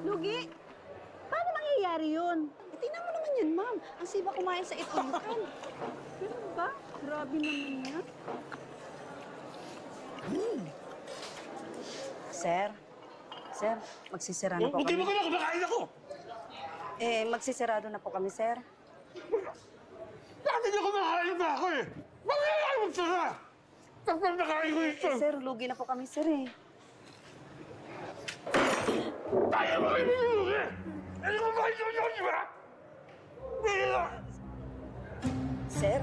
Lugi? Paano mangyayari yun? Tingnan mo naman yan, ma'am. Ang siba kumain sa itulokan. Ganun ba? Grabe naman yan. Sir? Sir, magsisira na po Buti mo kami. ka na, kumakain ako! Magsisirado na po kami, sir. Dati niyo kumakain na ako eh! Bakit ayaw mo sila? Tapos nakain ko ito! Sir, lugi na po kami, sir eh. Tayo mo kayo nilulugi! Hindi mo ba ito yun, di ba? Sir?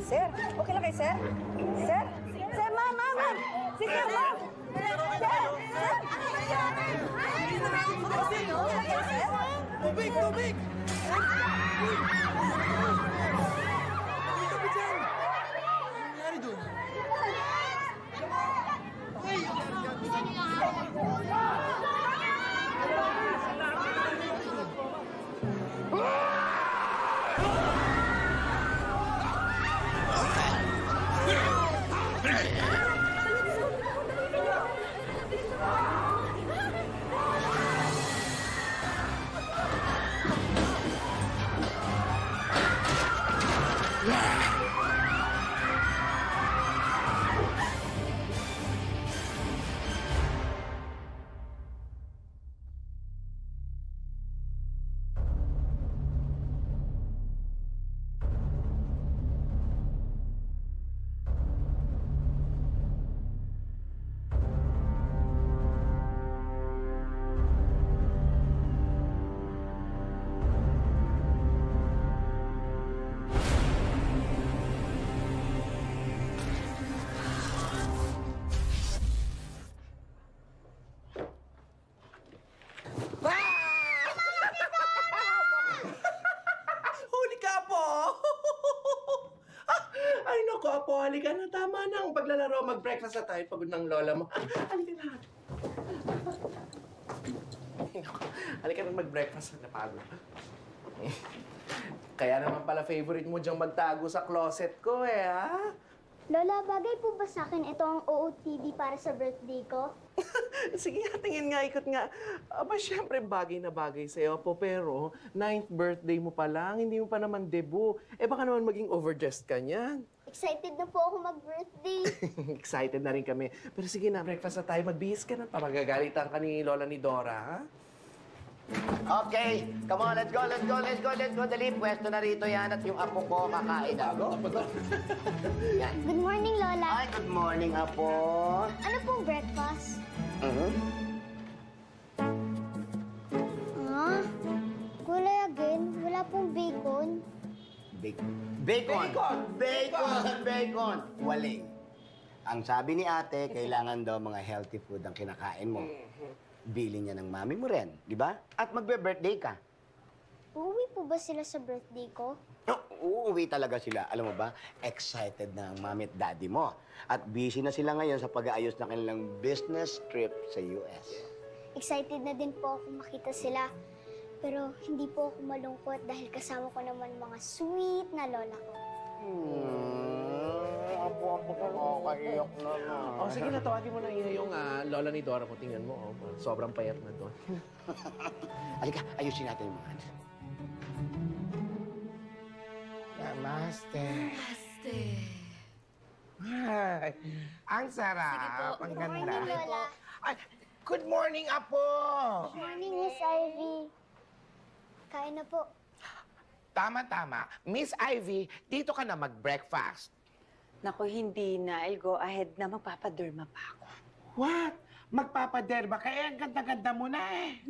Sir? Okay lang kayo, sir? Sir? Sir, ma'am! Si sir, ma'am! Sir! Sir! Tubig! Tubig! Nangyari doon? Huli ka po! Ay, naku, Apo, halika na. Tama na ang paglalaro. Mag-breakfast na tayo. Pagod ng lola mo. Halika na. Ay, naku. Halika na mag-breakfast. Napagod. Kaya naman pala favorite mo diyang magtago sa closet ko eh, ha? Lola, bagay po ba sa akin ito ang OOTD para sa birthday ko? Sige nga, tingin nga, ikot nga. Aba, syempre bagay na bagay sa'yo po, pero 9th birthday mo pa lang, hindi mo pa naman debut. Eh baka naman maging overdressed ka niyan. Excited na po ako mag-birthday. Excited na rin kami. Pero sige na, breakfast na tayo. Magbihis ka na. Papagagalitan ka ni Lola ni Dora, ha? Okay, come on, let's go. Dali, pwesto na rito yan at yung apo ko kakain na. Yan. Good morning, Lola. Ay, good morning, apo. Ano pong breakfast? Gulay again? Wala pong bacon? Bacon! Waling. Ang sabi ni ate, kailangan daw mga healthy food ang kinakain mo. Bili niya ng mami mo rin, di ba? At magbe-birthday ka. Uuwi po ba sila sa birthday ko? Uuwi talaga sila. Alam mo ba, excited na ang mami at daddy mo. At busy na sila ngayon sa pag-aayos ng kanilang business trip sa US. Excited na din po ako makita sila. Pero hindi po ako malungkot dahil kasama ko naman mga sweet na lola ko. Apo ka nakakaiyak na. Oh, sige na, tawagin mo na yung Lola ni Dora mo. Tingnan mo, oh, sobrang payat na doon. Halika, ayusin natin yung mga hands. Namaste. Ay, ang sarap. Ang Good ganda. morning, Lola. Ay, good morning, Apo. Good morning, Miss Ivy. Kain na po. Tama. Miss Ivy, dito ka na mag-breakfast. Naku, hindi na. I'll go ahead na magpapaderma pa ako. What? Magpapaderma ka? Eh, ang ganda-ganda mo na eh.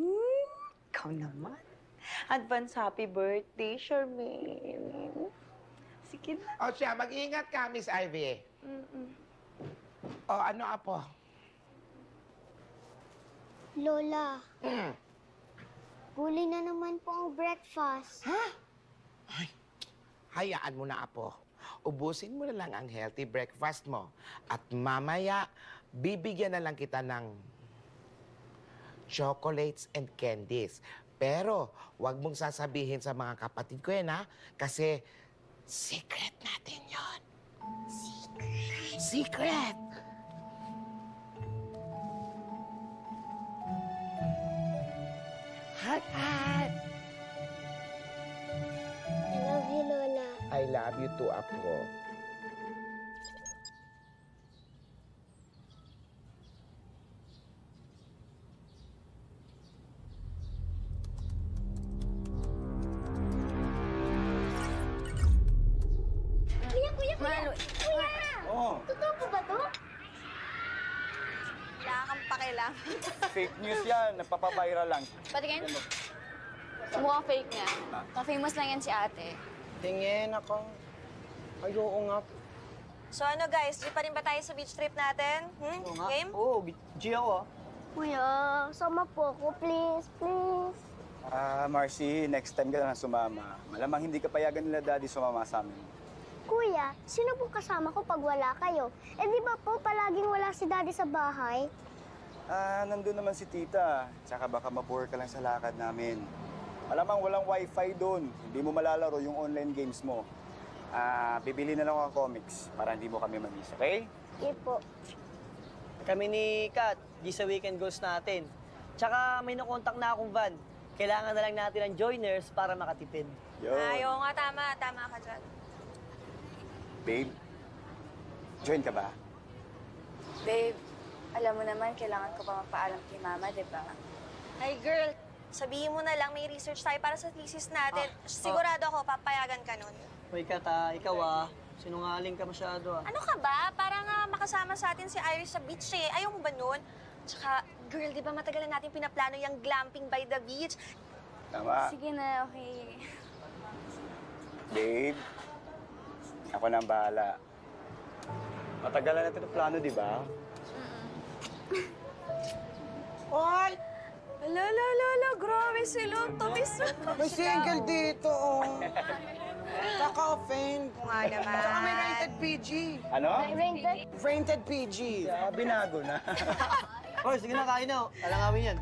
Ikaw naman. Advance happy birthday, Charmaine. Sige na. O siya, mag-ingat ka, Miss Ivy. O, ano, Apo? Lola, huli na naman po ang breakfast. Ha? Ay, hayaan mo na, Apo. Ubusin mo na lang ang healthy breakfast mo. At mamaya, bibigyan na lang kita ng chocolates and candies. Pero, huwag mong sasabihin sa mga kapatid ko yan, ha? Kasi, secret natin yon. Secret! Hug, hug! I love you, Lola. I love you too, Apo. Kuya! Kuya! Oh, Totoo po ba to? Wala kang pakialam. Fake news yan. Nagpapaviral lang. Patingin. Mukhang fake nga. Pa-famous lang yan si ate. Tingin ako. Ayoko nga. So ano guys, di pa rin ba tayo sa beach trip natin? Game? Oo, G ako ah. Kuya, sama po ako, please, please. Marcy, next time ka na sumama. Malamang hindi ka payagan nila daddy sumama sa amin. Kuya, sino po kasama ko pag wala kayo? Eh di ba po palaging wala si Daddy sa bahay? Nandun naman si tita. Tsaka baka mabore ka lang sa lakad namin. Malamang walang wifi doon. Hindi mo malalaro yung online games mo. Bibili na lang ako ng comics para hindi mo kami mamiss, okay? Sige po. Kami ni Kat, di sa weekend goals natin. Tsaka may nakontak na akong van. Kailangan na lang natin ng joiners para makatipid. Yo. Oo nga, tama. Tama ka dyan. Babe, join ka ba? Babe, alam mo naman, kailangan ko pa magpaalam kay mama, di ba? Ay girl, sabihin mo na lang may research tayo para sa thesis natin. Sigurado ako, papayagan ka nun. Uy, Kat, ikaw sinungaling ka masyado Ano ka ba? Parang makasama sa atin si Iris sa beach eh. Ayaw mo ba nun? Tsaka, girl, di ba matagal na natin pinaplano yung glamping by the beach? Tama. Sige na, okay. Babe, ako na ang bahala. Matagal na natin ang plano, di ba? Oy! Lala, grabe sila. Tumis. May single dito, oh. Kaka-offend. Nga naman. Saka may rated PG. Ano? Rated? Rated PG. Binago na. Hoy, sige na, kain na. Alangawin yan.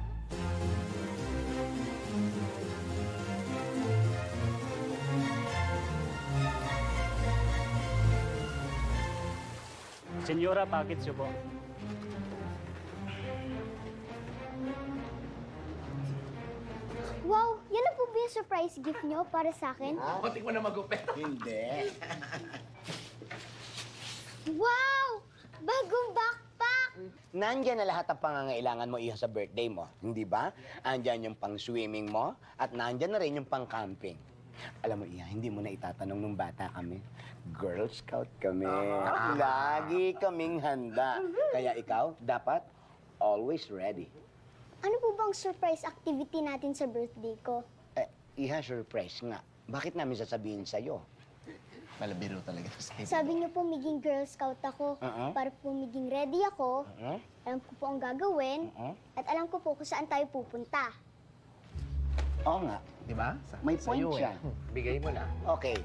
Senyora, package siyo po. Wow, yan na po ba yung surprise gift nyo para sa akin? Konti mo na magupit. hindi. Wow! Bagong backpack! Nandyan na lahat ng pangangailangan mo iha sa birthday mo, hindi ba? Andyan yung pang-swimming mo at nandyan na rin yung pang-camping. Alam mo, Iha, hindi mo na itatanong nung bata kami. Girl Scout kami. Lagi kaming handa. Kaya ikaw, dapat always ready. Ano po bang surprise activity natin sa birthday ko? Iha, surprise nga. Bakit namin sasabihin sa'yo? Malabiro talaga to sa Sabi niyo po maging Girl Scout ako. Para po maging ready ako. Alam ko po ang gagawin. At alam ko po kung saan tayo pupunta. Oo nga. Di ba? May point siya. Bigay mo na. Okay.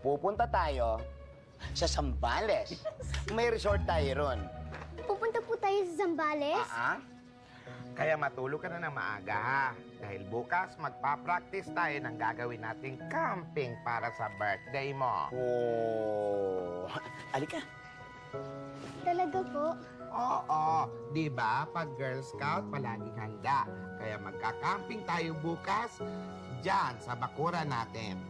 Pupunta tayo sa Zambales. May resort tayo ron. Pupunta po tayo sa Zambales? Kaya matulog ka na ng maaga, ha? Dahil bukas, magpa-practice tayo ng gagawin nating camping para sa birthday mo. Oh. Alika. Talaga po? Oo, di ba? Pag Girl Scout, palaging handa. Kaya magka-camping tayo bukas, dyan sa bakura natin.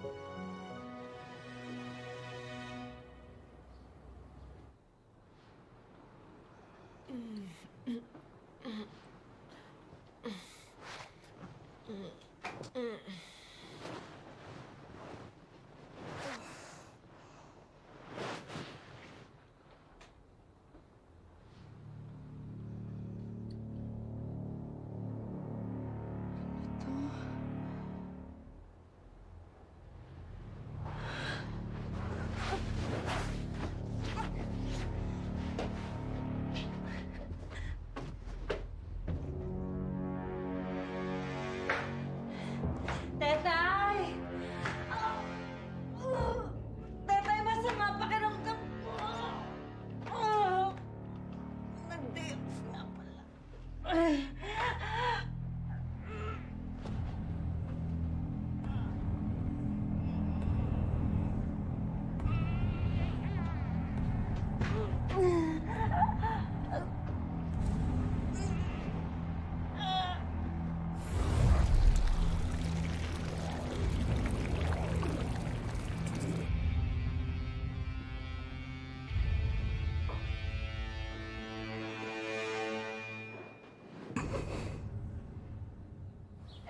Tetay!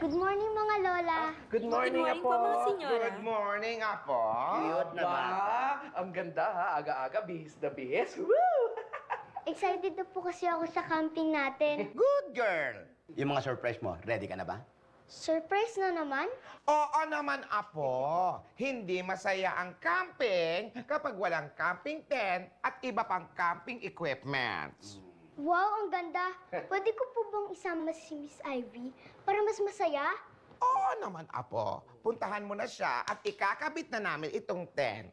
Good morning, mga lola. Good morning, morning Apo. po, mga senyora. Good morning, Apo. Cute na ba? Ang ganda ha, aga-aga, bihis na bihis. Woo! Excited na po kasi ako sa camping natin. Good girl! Yung mga surprise mo, ready ka na ba? Surprise na naman? Oo naman, Apo. Hindi masaya ang camping kapag walang camping tent at iba pang camping equipment. Wow, ang ganda. Pwede ko po bang isama si Miss Ivy para mas masaya? Oo naman, Apo. Puntahan mo na siya at ikakabit na namin itong tent.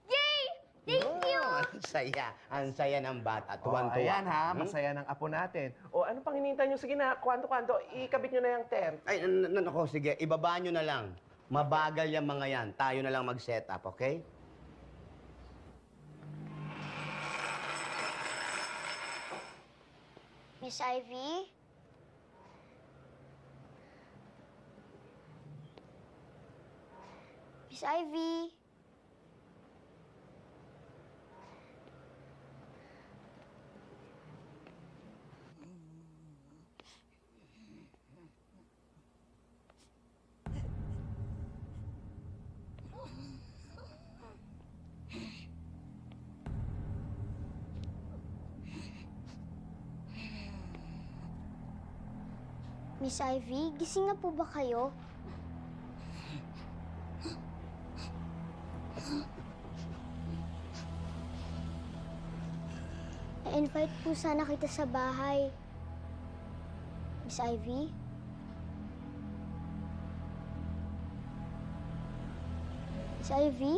Yay! Thank you! Ang saya. Ang saya ng bata. Oh, Tuwan-tuwa. ayan ha, masaya ng apo natin. O ano pang hinihintay nyo? Sige na, kwanto-kwanto, ikabit nyo na yung tent. Ay, nako, sige. Ibaba nyo na lang. Mabagal yung mga yan. Tayo na lang mag-set up, okay? Miss Ivy? Miss Ivy? Miss Ivy, gising na po ba kayo? I-invite po sana kita sa bahay. Miss Ivy? Miss Ivy?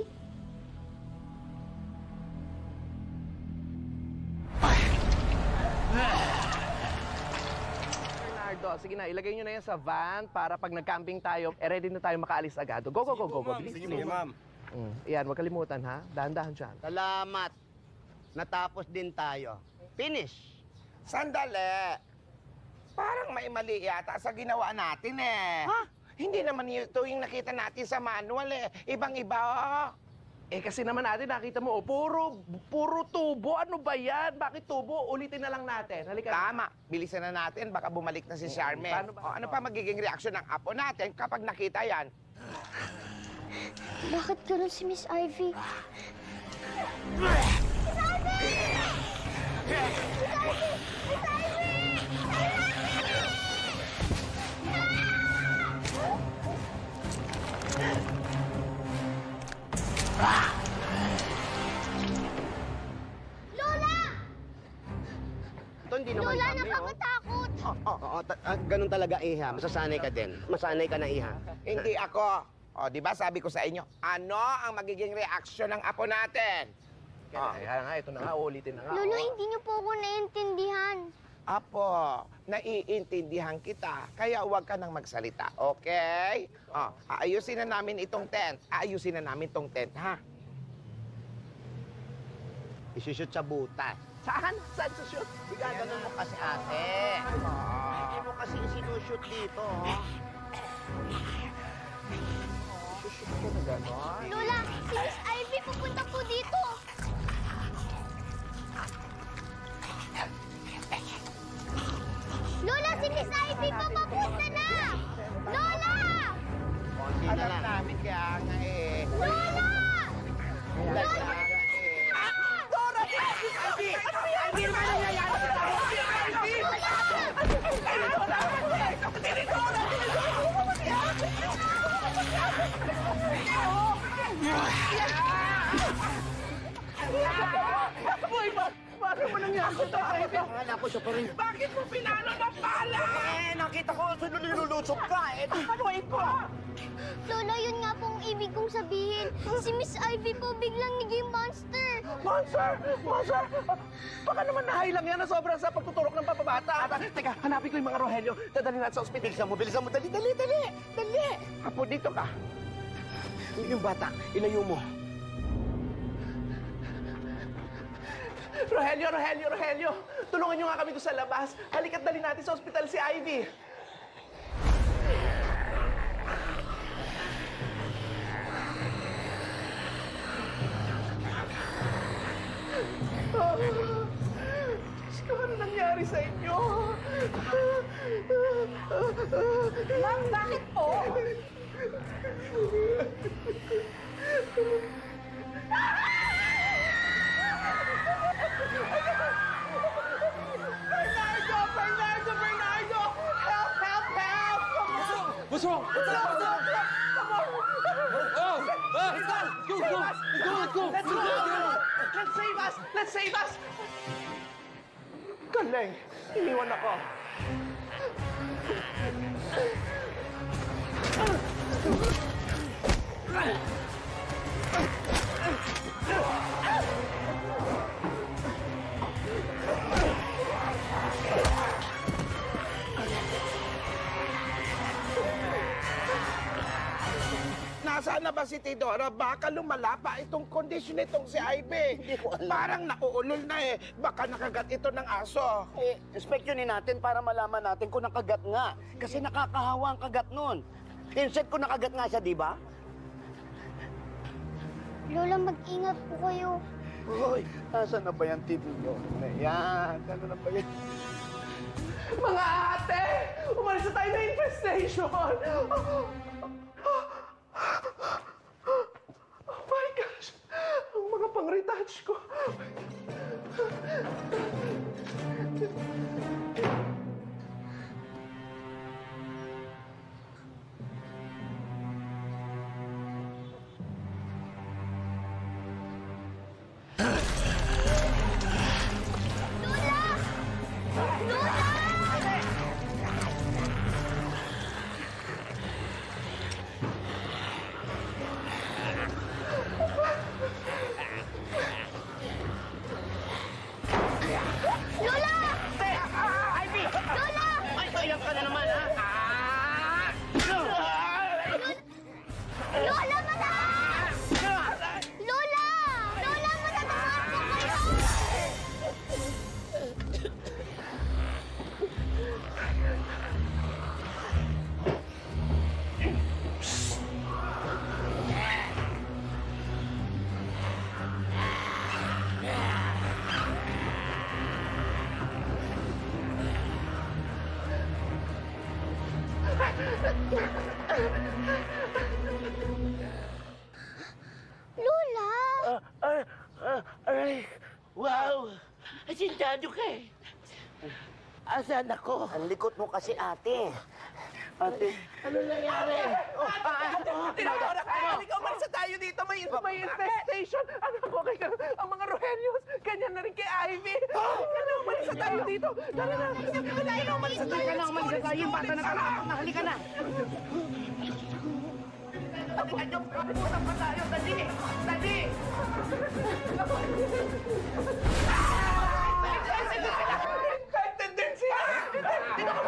Bernardo, sige na, ilagay nyo na yan sa van para pag nag-camping tayo, ready na tayo makaalis agad. Go, go, go, go. Bilis, bilis. Yan, huwag kalimutan ha. Dahan-dahan dyan. Salamat. Natapos din tayo. Finish. Sandali. Parang may mali yata sa ginawa natin eh. Ha? Hindi naman ito yung nakita natin sa manual eh. Ibang-iba oh. Eh kasi naman natin nakita mo, puro tubo. Ano ba yan? Bakit tubo? Ulitin na lang natin. Halika na. Tama. Bilisan na natin. Baka bumalik na si Charmaine. Paano ba? O, ano pa magiging reaksyon ng apo natin kapag nakita yan? Bakit ganun si Miss Ivy? Lola! Ito, hindi naman Lola, kami, oh. nakakatakot! Oo, ganun talaga, Iha. Masasanay ka din. Masanay ka na, Iha. Hindi ako. O, di ba sabi ko sa inyo, ano ang magiging reaksyon ng apo natin? Kaya nga, ito na nga, uulitin na nga. Lolo, oh. hindi niyo po ako naiintindihan. Apo, naiintindihan kita, kaya huwag ka nang magsalita, okay? Aayusin na namin itong tent. Aayusin na namin itong tent, ha? Isushoot sa butas. Saan? Saan sa shoot? Ganun mo kasi, ate. Hindi mo kasi sinushoot dito, oh. Shoot ko na gano'n. Lola, si Miss Ivy pupunta po dito. Lola, si Miss Ivy pa papunta na! Lola! Konti na Alam lang. namin kaya nga eh. Lola! Kaya nga eh. Boy, bakit mo nangyari ito? Akala ko siya pa rin. Bakit mo pinalo ng pala? Nakita ko, nilulutsok ka. Panuhin ko! Lola, yun nga pong ibig kong sabihin. Si Miss Ivy po biglang naging monster. Monster! Monster! Baka naman nahay lang yan na sobrang sa pagtuturok ng papabata. Teka, hanapin ko yung mga Rogelio. Dadalhin natin sa ospital. Bilisan mo. Dali. Apo, dito ka. Yung bata, ilayo mo. Rogelio! Tulungan niyo nga kami doon sa labas. Halika't dali natin sa ospital si Ivy. Diyos ko, ano nangyari sa inyo? Ma'am, bakit po? Bernardo! Help! What's wrong? What's wrong? Oh! Let's go! Let's go! Let's save us! Galing! Iniwan ako. Nasaan na ba si Tidora? Baka lumala pa itong kondisyon nitong si Ivy. Hindi ko alam. Parang nauulol na eh. Baka nakagat ito ng aso. Eh, inspeksyonin natin para malaman natin kung nakagat nga. Kasi nakakahawa ang kagat nun. Insect ko nakagat nga siya, di ba? Lola, mag-ingat po kayo. Hoy, nasaan na ba yan, Tidora? Yan, ano na ba yan? Mga ate! Umalis na tayo na infestation! Oh my gosh! Ang mga pang-retouch ko! Lola, mataas! Lola! Lola, matatamaan po kayo! Lola! Aray! Wow! Asintado ka eh. Asan ako? Ang likot mo kasi, ate. Ate. Ano nangyari? Tinawag na! Halika, umalis na tayo dito! May infestation! Anak ko, kay ang mga Rohelios, ganyan na rin kay Ivy! Kaya umalis na tayo dito! Tara na! Kaya umalis na tayo! Kaya umalis na tayo! Yung bata na kalapang na, halika na! Pupunta pa tayo! Dali! Dali! Infected din siya! Dito ka!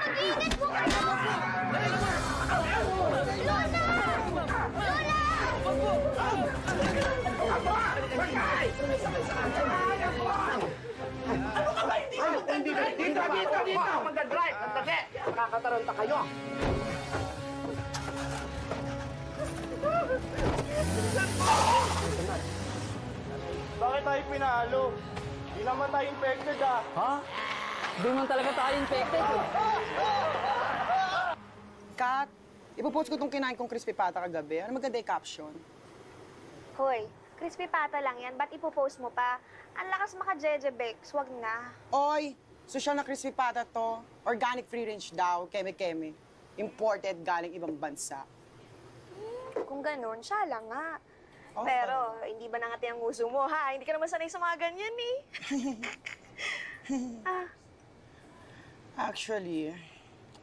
Mag-iingat po kayo! Lola! Lola! Ano ka ba? Hindi ka dito! Dito! Mag-drive! Sandali! Nakakataranta kayo. Bakit tayo pinalo? Di naman tayo infected ah. Ha? Di man talaga tayo infected. Kat, ipopost ko itong kinain kong crispy pata kagabi. Ano maganda yung caption? Hoy, crispy pata lang yan. Ba't ipopost mo pa? Ang lakas maka-jeje, Bex. Wag na. Oy, social na crispy pata to. Organic free range daw, keme-keme. Imported galing ibang bansa. Kung ganun, siya lang nga. Oh, Pero, hindi ba nangati ang uso mo, ha? Hindi ka naman sanay sa mga ganyan, eh. Actually,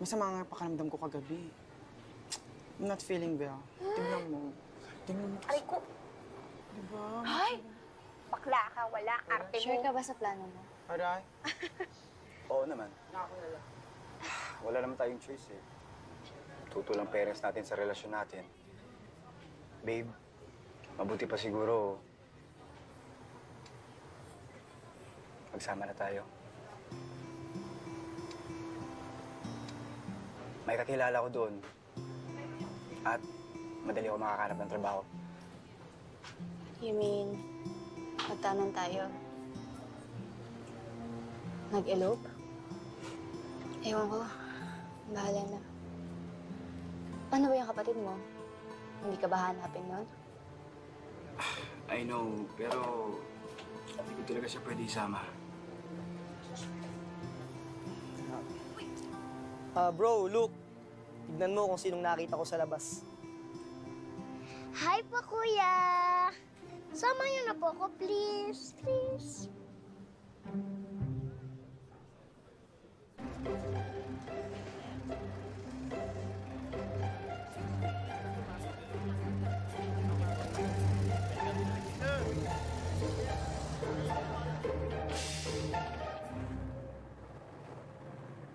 masama nga pakiramdam ko kagabi. I'm not feeling well. Tingnan mo. Tingnan mo. Aray ko. Diba? Ay! Bakla ka, wala. Arte mo. Sure ka ba sa plano mo? Aray. Oo naman. Wala naman tayong choice eh. Tutulang parents natin sa relasyon natin. Babe, mabuti pa siguro magsama na tayo. May kakilala ko doon at madali ako makakanap ng trabaho. You mean, magtanong tayo? Nag-elope? Ewan ko. Bahala na. Ano ba yung kapatid mo? Hindi ka ba hanapin nun? I know, pero hindi ko talaga siya pwede isama. Bro, look. Tignan mo kung sinong nakita ko sa labas. Hi po, kuya! Sama niyo na po ako, please. Please.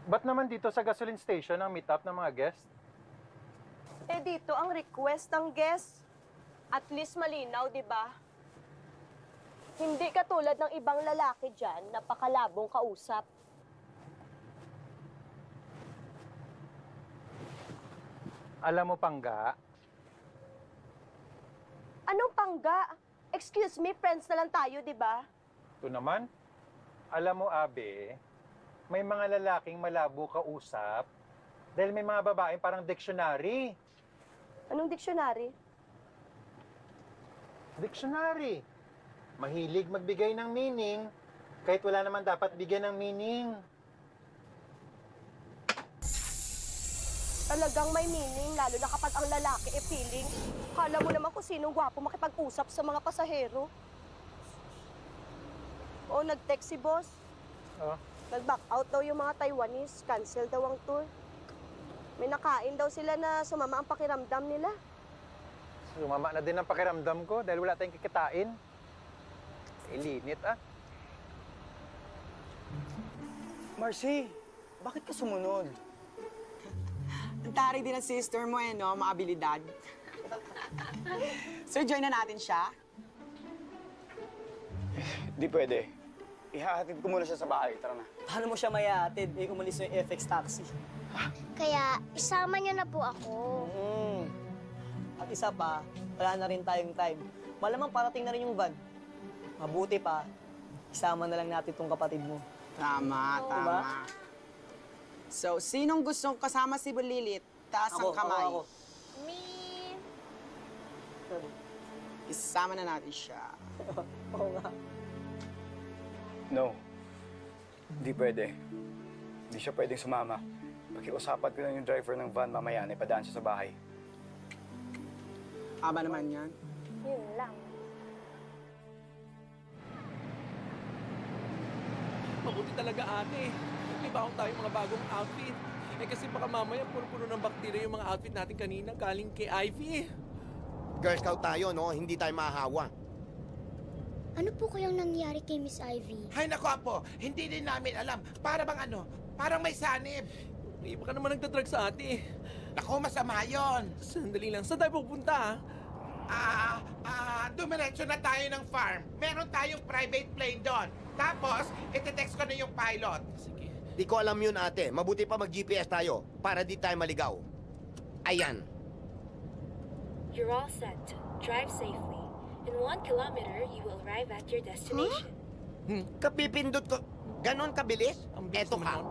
Ba't naman dito sa gasoline station ang meet-up ng mga guest? Eh dito ang request ng guest. At least malinaw, di ba? Hindi katulad ng ibang lalaki dyan, napakalabong kausap. Alam mo, Pangga, Anong pangga? Excuse me, friends na lang tayo, di ba? ito naman, alam mo, Abe, may mga lalaking malabo kausap dahil may mga babaeng parang dictionary. Anong dictionary? Dictionary. Mahilig magbigay ng meaning kahit wala naman dapat bigyan ng meaning. Talagang may meaning, lalo na kapag ang lalaki e feeling. Kala mo naman kung sinong gwapo makipag-usap sa mga pasahero. O, nag-text si boss. Oh. Nag-back out daw yung mga Taiwanese. Cancel daw ang tour. May nakain daw sila na sumama ang pakiramdam nila. Sumama na din ang pakiramdam ko dahil wala tayong kikitain. Ilinit, ah. Marcy, bakit ka sumunod? Ang taray din ang sister mo eh, no? Mga abilidad. So, join na natin siya? Di pwede. Ihahatid ko muna siya sa bahay. Tara na. Paano mo siya mayahatid? Eh, umalis na yung FX taxi. Kaya, isama niyo na po ako. At isa pa, wala na rin tayong time. Malamang parating na rin yung van. Mabuti pa, isama na lang natin tong kapatid mo. Tama, tama. Diba? So, sinong gustong kasama si Bulilit? Taas ang kamay. Ako. Me. Isama na natin siya. Oo nga. No. Hindi pwede. Hindi siya pwedeng sumama. Pakiusapan ko lang yung driver ng van mamaya na ipadaan siya sa bahay. Aba naman yan. Yun lang. Mabuti talaga, ate. May baon tayo mga bagong outfit. Eh kasi baka mamaya puro-puro ng bakterya yung mga outfit natin kanina galing kay Ivy. Girl Scout tayo, no? Hindi tayo mahahawa. Ano po kayang nangyari kay Miss Ivy? Hay nako, Apo, hindi din namin alam. Para bang ano, parang may sanib. Eh, baka naman nagdadrag sa ate. Naku, masama yun. Sandali lang. Saan tayo pupunta, Dumiretso na tayo ng farm. Meron tayong private plane doon. Tapos, iti-text ko na yung pilot. Sige. Di ko alam yun, ate. Mabuti pa mag-GPS tayo para di tayo maligaw. Ayan. You're all set. Drive safely. In 1 kilometer, you will arrive at your destination. Kapipindot ko. Ganon kabilis? bilis Eto ka.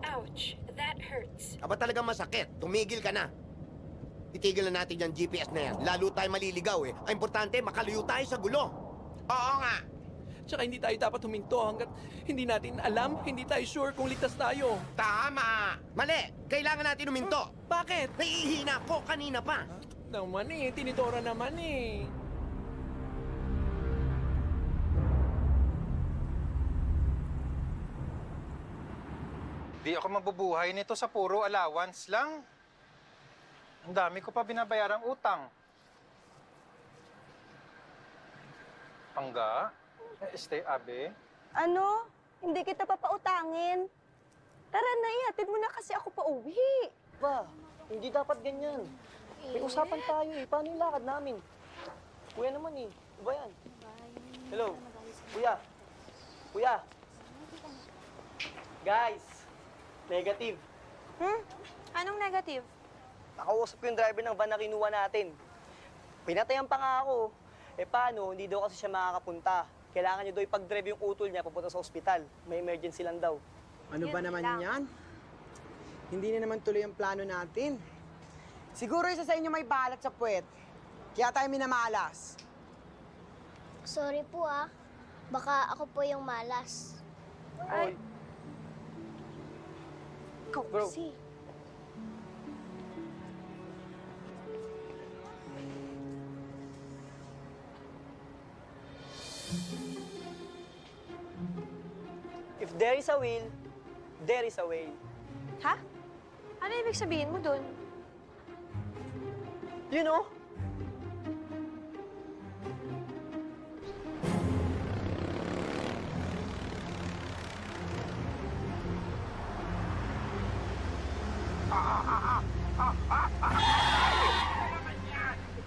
Ouch, that hurts. Aba talagang masakit. Tumigil ka na. Itigil na natin yung GPS na yan. Lalo tayo maliligaw eh. Ang importante, makaluyo tayo sa gulo. Oo nga. Tsaka hindi tayo dapat huminto hanggat hindi natin alam, hindi tayo sure kung ligtas tayo. Tama. Mali! Kailangan natin uminto. Bakit? Nahihina ko kanina pa. Naman eh, tinidora naman eh. Di ako mabubuhay nito sa puro allowance lang. Ang dami ko pa binabayarang utang. Pangga? Stay, Abe? Ano? Hindi kita papautangin. Tara na, ihatid mo na kasi ako pa uwi. Ba, hindi dapat ganyan. May usapan tayo eh. Paano yung lakad namin? Kuya naman eh. Ano ba yan? Hello? Kuya? Kuya? Guys, negative. Anong negative? Nakausap ko yung driver ng van na kinuha natin. Pinatayan pa nga ako. Eh paano, hindi daw kasi siya makakapunta. Kailangan niya daw ipag-drive yung utol niya papunta sa ospital. May emergency lang daw. Ano ba naman yan? hindi na naman tuloy ang plano natin. Siguro isa sa inyo may balat sa puwet. Kaya tayo minamalas. Sorry po ah. Baka ako po yung malas. Ay. Ikaw Bro. kasi. If there is a will, there is a way. Ha? Ano ibig sabihin mo dun? You know?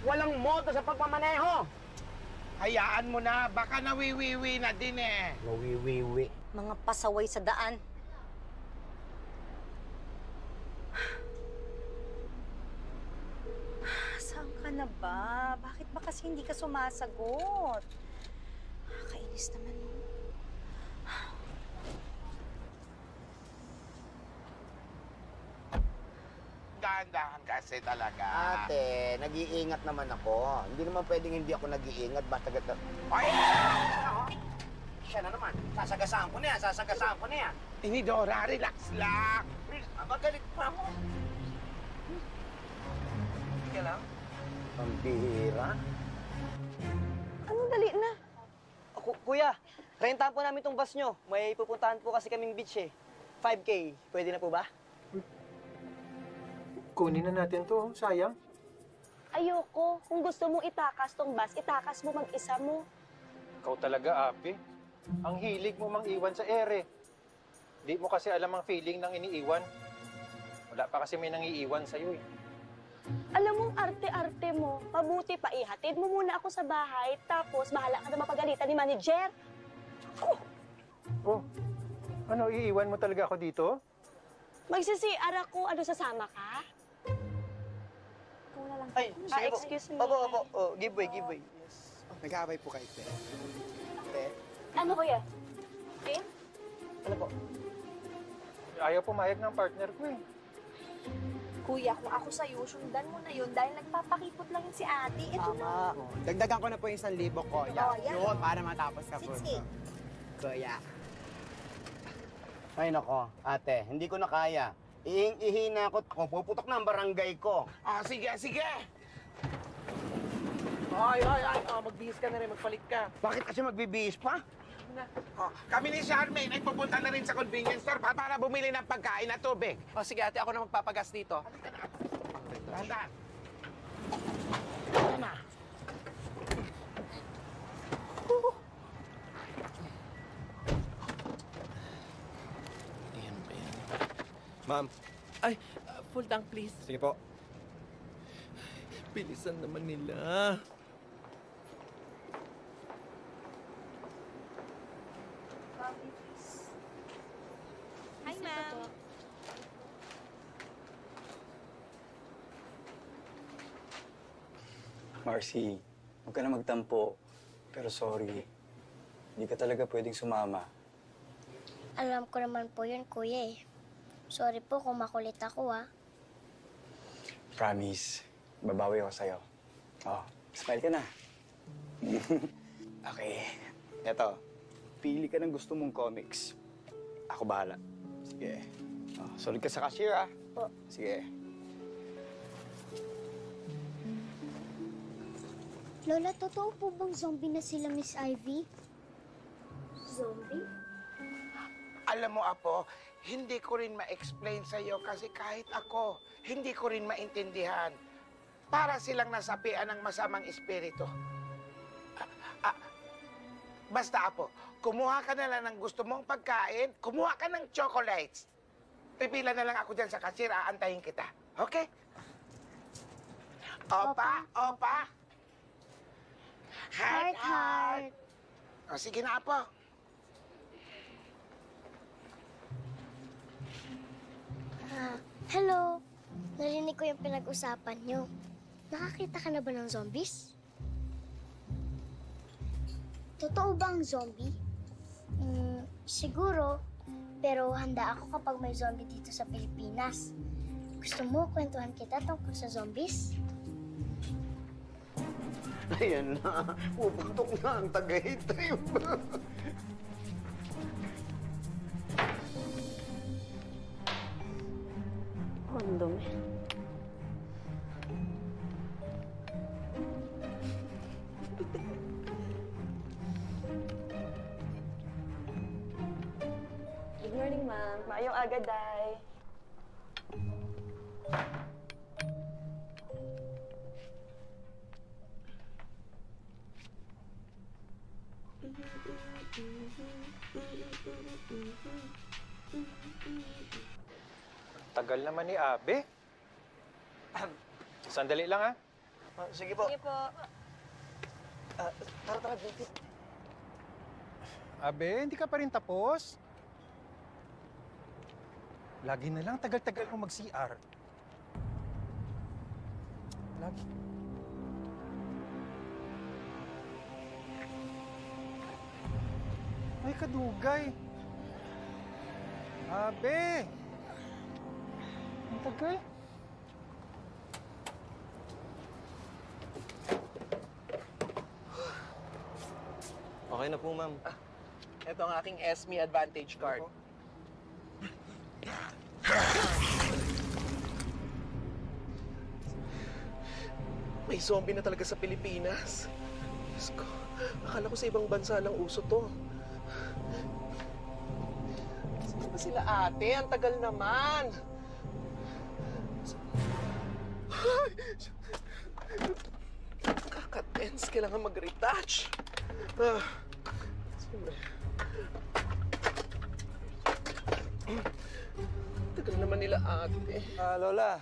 Walang moto sa pagmamaneho! Hayaan mo na, baka nawiwiwi na din eh. Nawiwiwi. Mga pasaway sa daan. Saan ka na ba? Bakit ba kasi hindi ka sumasagot? Kainis naman mo. Dahan-dahan kasi talaga. Ate, nag-iingat naman ako. Hindi naman pwedeng hindi ako nag-iingat basta gata... Ay! Siya na naman. Sasagasaan ko na yan, sasagasaan ko na yan. Inidora, relax lang. Magalit pa ako. Sige lang. Ang bihira. Anong dali na? Kuya, rentahan po namin tong bus nyo. May pupuntahan po kasi kaming beach eh. 5K. Pwede na po ba? Kunin na natin to, sayang. Ayoko. Kung gusto mong itakas tong bus, itakas mo mag-isa mo. Ikaw talaga, Abi. Ang hilig mo mang iwan sa ere. Di mo kasi alam ang feeling ng iniiwan. Wala pa kasi may nangiiwan sa'yo eh. Alam mong arte-arte mo. Mabuti pa ihatid mo muna ako sa bahay, tapos bahala ka na mapagalitan ni manager. Oh, ano, iiwan mo talaga ako dito? Magsisi-ara ko, ano sasama ka? Ikaw na lang. Ay, sige po. excuse me. Opo. Oh, give way. Yes. Nag-aaway po kayo, Te. Te? Ano kuya? Eh? Ano po? Ayaw pumayag ng partner ko eh. Kuya, kung ako sa'yo, sundan mo na yun dahil nagpapakipot lang yun si ate. Ito na. Oh, dagdagan ko na po yung 1,000 ko. Oh, yeah. Yun, para matapos ka po. Sige. Kuya. Ay nako, ate, hindi ko na kaya. Ihing-ihi na ako. Puputok na ang barangay ko. Sige. Ay, magbihis ka na rin, magpalit ka. Bakit kasi magbibihis pa? Kami ni Charmaine ay pupunta na rin sa convenience store para bumili ng pagkain at tubig. Sige ate, ako na magpapagas dito. Dahan-dahan. Ma'am. Ay, full tank please. Sige po. Bilisan naman nila. Hi, ma'am. Marcy, huwag ka na magtampo. Pero sorry, hindi ka talaga pwedeng sumama. Alam ko naman po yun, kuya eh. Sorry po kung makulit ako ah. Promise, babawi ako sa'yo. Oh, smile ka na. Okay, eto. Pili ka ng gusto mong comics. Ako bahala. Sige. Oh, solid ka sa cashier, ah. Po. Sige. Lola, totoo po bang zombie na sila, Miss Ivy? Zombie? Alam mo, Apo, hindi ko rin ma-explain sa'yo kasi kahit ako, hindi ko rin maintindihan. Para silang nasapian ng masamang espiritu. Basta, Apo, kumuha ka na lang ng gusto mong pagkain, kumuha ka ng chocolates. Pipila na lang ako dyan sa cashier, aantayin kita. Okay? Opa. Heart. O, sige na, Apo. Hello. Narinig ko yung pinag-usapan nyo. Nakakita ka na ba ng zombies? Totoo ba ang zombie? Siguro, Pero handa ako kapag may zombie dito sa Pilipinas. Gusto mo, kwentuhan kita tungkol sa zombies? Ayan na, puputok na ang Tagaytay. Ang dumi. Good morning, ma'am. Maayong aga, Day. Tagal naman ni Abe. Sandali lang, ha? Sige po. Sige po. Tara, Vicky. Abe, hindi ka pa rin tapos? Lagi na lang tagal-tagal mo mag-CR. Lagi. Ay, kadugay. Abe! Ang tagal. Okay na po, ma'am. Ito ang aking SME Advantage card. May zombie na talaga sa Pilipinas. Diyos ko, akala ko sa ibang bansa lang uso to. Saan ba sila ate? Ang tagal naman. Kaka-tense, kailangan mag-retouch. Tagal naman nila ate. Lola.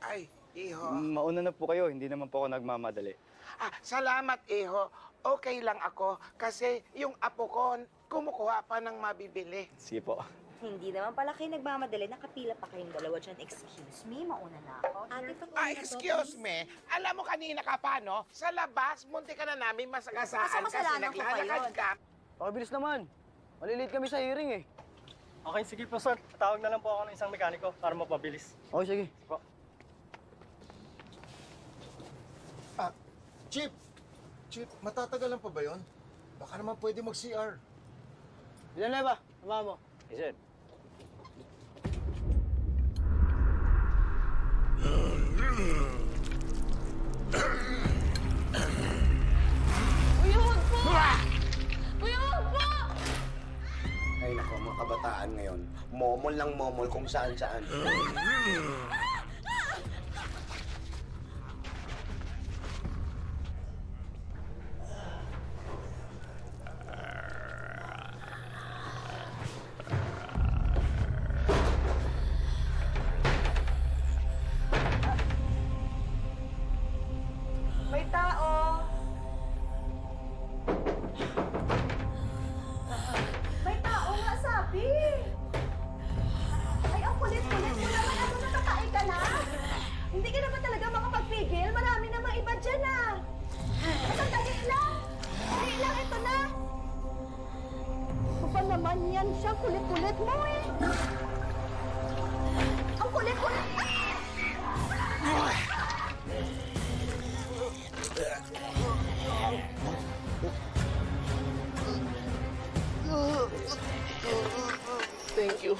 Ay, iho. Mauna na po kayo. Hindi naman po ako nagmamadali. Salamat, iho. Okay lang ako kasi yung apo ko kumukuha pa ng mabibili. Sige po. Hindi naman pala kayo nagmamadali. Nakapila pa kayong dalawa dyan. Excuse me, mauna na ako. Ate, Excuse me. Alam mo kanina ka pa, no? Sa labas, munti ka na namin masagasaan kasi kasalanan ko pa naglalakad yun. ka. Pakibilis naman. Malilate kami sa hearing eh. Okay, sige po, sir. Tatawag na lang po ako ng isang mekaniko para mapabilis. Okay, sige. Po. Chip, matatagalan pa ba yun? Baka naman pwede mag-CR. Villanueva, tama mo. Yes, sir. Uyuhog po! Uyuhog po! Ay nako, mga kabataan ngayon, momol lang momol kung saan-saan. May tao! May tao nga, sabi! Ay, ang kulit-kulit mo naman. Ano, natatay ka na? Hindi ka naman talaga makapagpigil. Marami namang iba dyan, ah! Sandali lang! Sandali lang, ito na! Ano ba naman yan siya? Kulit-kulit mo, eh! Ang kulit-kulit! Thank you.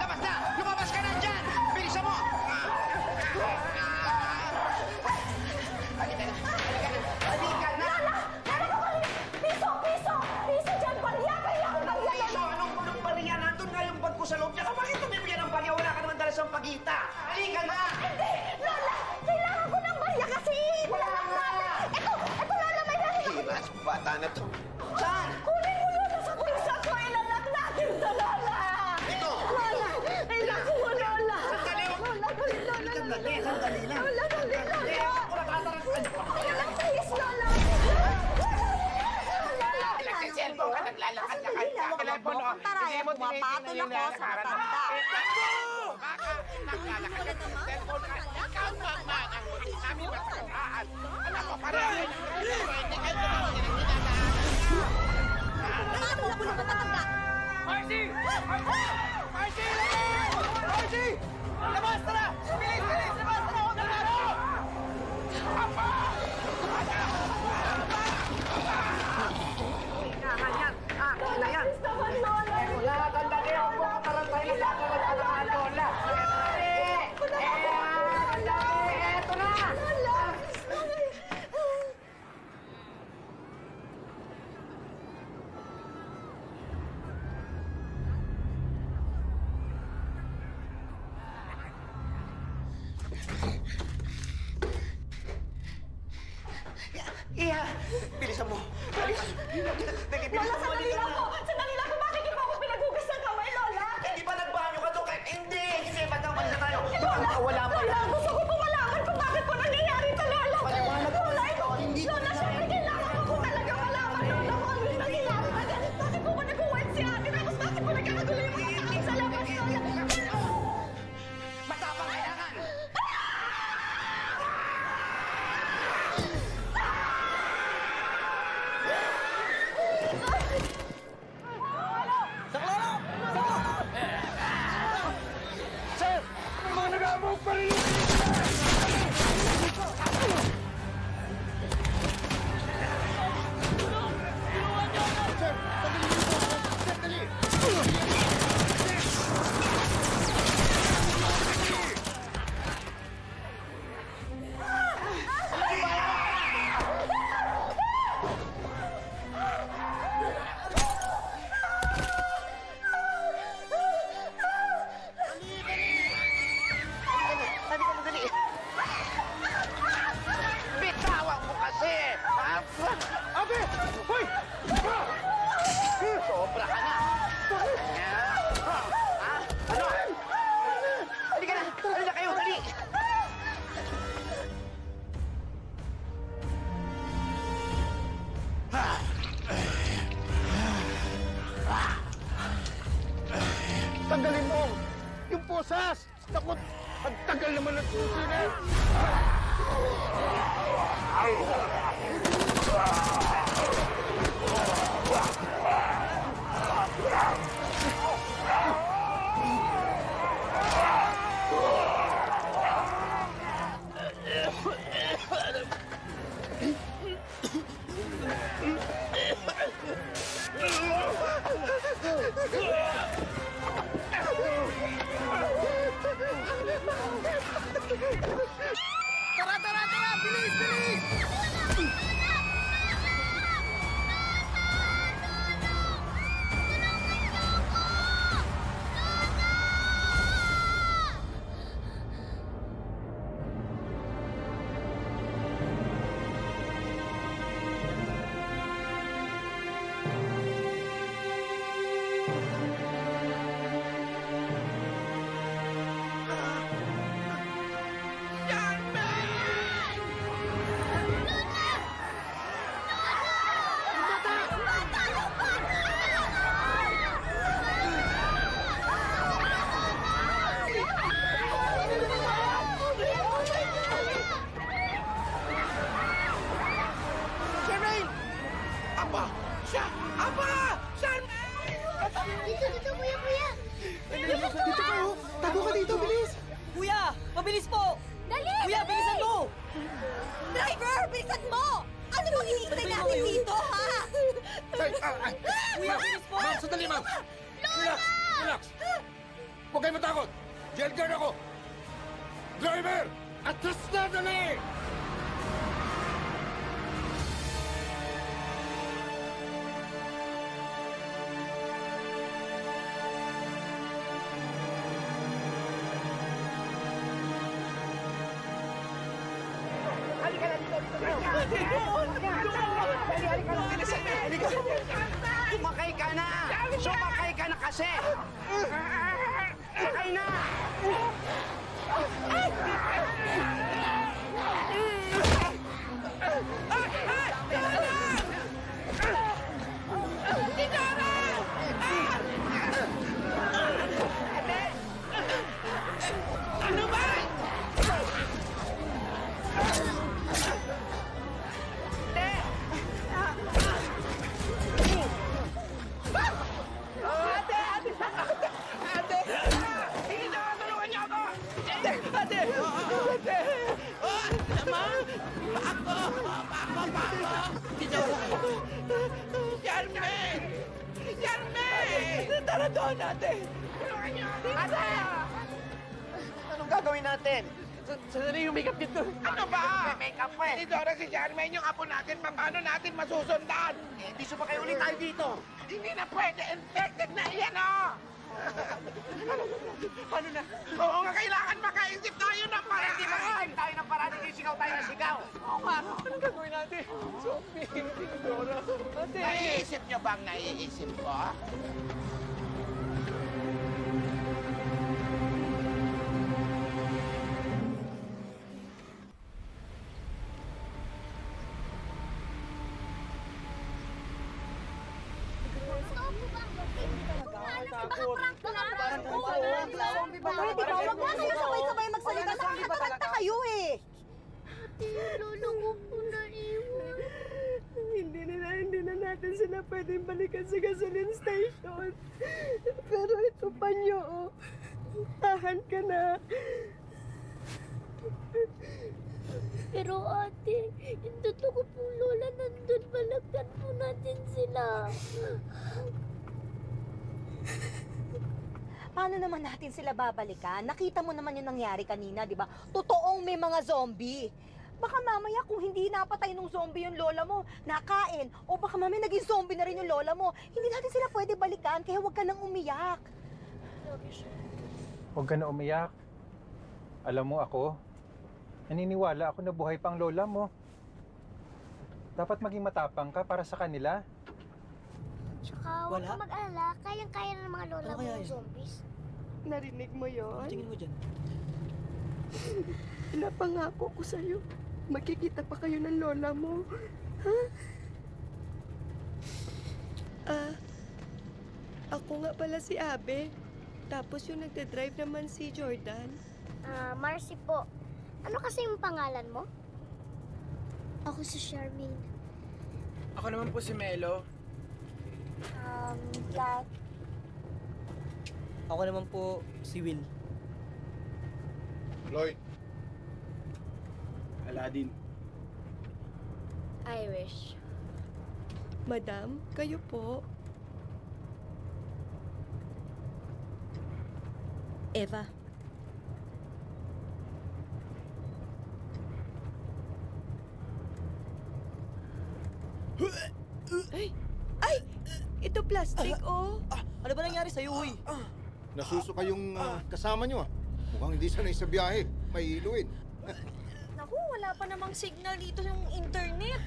Labas na! Lumabas ka na dyan! Bilisan mo! Halika na! Piso! Piso! Piso dyan! Barya! Barya! Barya! Anong bariya? Nandun nga yung bag ko sa loob niya. Bakit tumibigyan ng bariya? Wala ka naman dala sa pagita. Halika na! Hindi! Lola! Kailangan ko ng barya kasi! Wala natin! Ito, Lola! May narinig ako! Hilas, bata na to. Saan? Kunin mo yun sa pusa ko! Ilalak natin sa Lola! Ito! Lola! Ilalak mo, Lola! Sandali! Lola! Dali, Lola! Sandali lang! Lola! Dali, Lola! Ako na tatarang! Lola, please, Lola! Lola! Nagsiselfie Pumapatol ako sa matanda. Baka naglalakad ng cellphone ka. Ikaw naman ang sabi matandaan. Alam mo, parang hindi kayo naman Paano ako na matatanda? Marcy! Marcy! Marcy! Labas na! Bilis! Bilis! Labas na! Huwag na laro! Apa! Kailangan yan! Kailangan yan! Wala! Tandali! Huwag mo katarantay na lahat ng mga lola! Eto na! Iya! Bilisan mo! Bilisan Lola, sandali lang po! Sandali lang po! Bakit niyo po ako pinagugas ng kamay, Lola? Hindi ba nagbanyo ka doon? Hindi! Sige, magkaman na tayo! Lola! Wala pa Lola! yan! Gusto ko po malaman kung bakit po nangyayari ito, Lola! Paliwanag ko Lola, sa ito! Lola, syempre kailangan ko po talaga malaman, Lola, kung ano yung nangyayari. Bakit po ba nag-uwet si ate? Tapos bakit po nagkakagulo yung mga tao sa labas, Lola? Matapang kailangan! Sir! May mga nag-aamok pa rin! Bitawan mo kasi! Ate! Hoy! Sobra ka na! Ano? Halika na! Halika kayo! Dali! Tanggalin mo! Yung posas! Takot! Ang tagal naman ng susi na! Tara, tara, tara! Bilis, bilis! Apa! Siya! Apa! Saan? Dito, kuya, kuya! Dito ka, oh! Tago ka dito, bilis! Kuya! Mabilis po! Dali! Kuya, bilisan mo! Driver! Bilisan mo! Ano bang hinihintay natin dito, ha? Kuya, bilis po! Ma'am, sandali, ma'am! Relax! Relax! Huwag kayo matakot! Jail guard ako! Driver! Atras na, dali! Sumakay ka na! Sumakay ka na kasi! Sakay na! Ate! Ate! Ate! Tama! Pako! Carmen! Carmen! Tara doon, ate! Ate! Anong gagawin natin? Sandali yung makeup dito. Ano ba? May makeup pa eh. Si Dora, si Carmen, yung apo natin, paano natin masusundan? Hindi pa kayo ulit tayo dito. Hindi na pwede. Infected na iyan, oh! Paano na? Oo nga, kailangan makaisip tayo ng paraan. Hindi makaisip tayo ng paraan, hindi sigaw tayo ng sigaw. Oo nga, anong gagawin natin? Zombie, Dora. Ate! Naiisip niyo bang naiisip ko? Pwede ba? Huwag na kayo sabay-sabay magsalita. Nakakatakanta kayo eh. Lolo ko po naiwan. Hindi na natin sila pwedeng balikan sa gasoline station. Pero ito pa nyo, oh. Tahan ka na. Pero ate, yung totoo po lola nandun. Balagtan po natin sila. Paano naman natin sila babalikan? Nakita mo naman yung nangyari kanina, di ba? Totoong may mga zombie. Baka mamaya kung hindi napatay nung zombie yung lola mo, nakain, o baka mamaya naging zombie na rin yung lola mo, hindi natin sila pwede balikan, kaya huwag ka nang umiyak. Huwag ka na umiyak. Alam mo ako, naniniwala ako na buhay pang lola mo. Dapat maging matapang ka para sa kanila. Tsaka huwag ka mag-alala, kayang-kaya ng mga lola mo yung zombies. Narinig mo yon? Tingin mo dyan. Napangako ko sa'yo. Magkikita pa kayo ng lola mo. Ha? Ako nga pala si Abe. Tapos yung nagde-drive naman si Jordan. Marcy po. Ano kasi yung pangalan mo? Ako si Charmaine. Ako naman po si Melo. Kat. Ako naman po si Will. Lloyd. Aladdin. Irish. Madam, kayo po. Eva. Ay! Ito plastic, oh. Ano ba nangyari sa'yo, Uy? Nasusuka yung kasama nyo ah. Mukhang hindi sanay sa biyahe. May iluin. Naku, wala pa namang signal dito yung internet.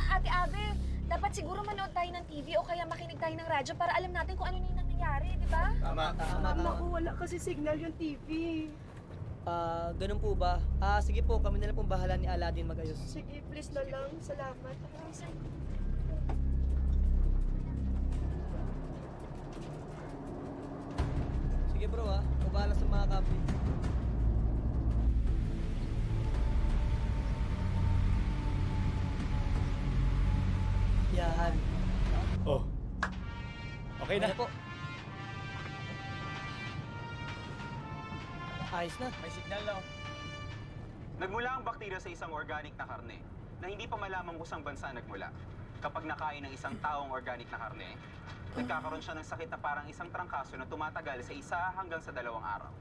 Ate Abe, dapat siguro manood tayo ng TV o kaya makinig tayo ng radyo para alam natin kung ano na yung nangyayari, di ba? Tama. Naku, wala kasi signal yung TV. Ganun po ba? Sige po, kami na lang pong bahala ni Aladdin mag-ayos. Sige, please na lang. Salamat. Sige bro ako bahala sa mga kape. Yan. Oh. Okay na. Po. Ayos na. May signal na. Nagmula ang bakterya sa isang organic na karne na hindi pa malaman kung saan bansa nagmula. Kapag nakain ng isang taong organic na karne, nagkakaroon siya ng sakit na parang isang trangkaso na tumatagal sa 1 hanggang sa 2 araw.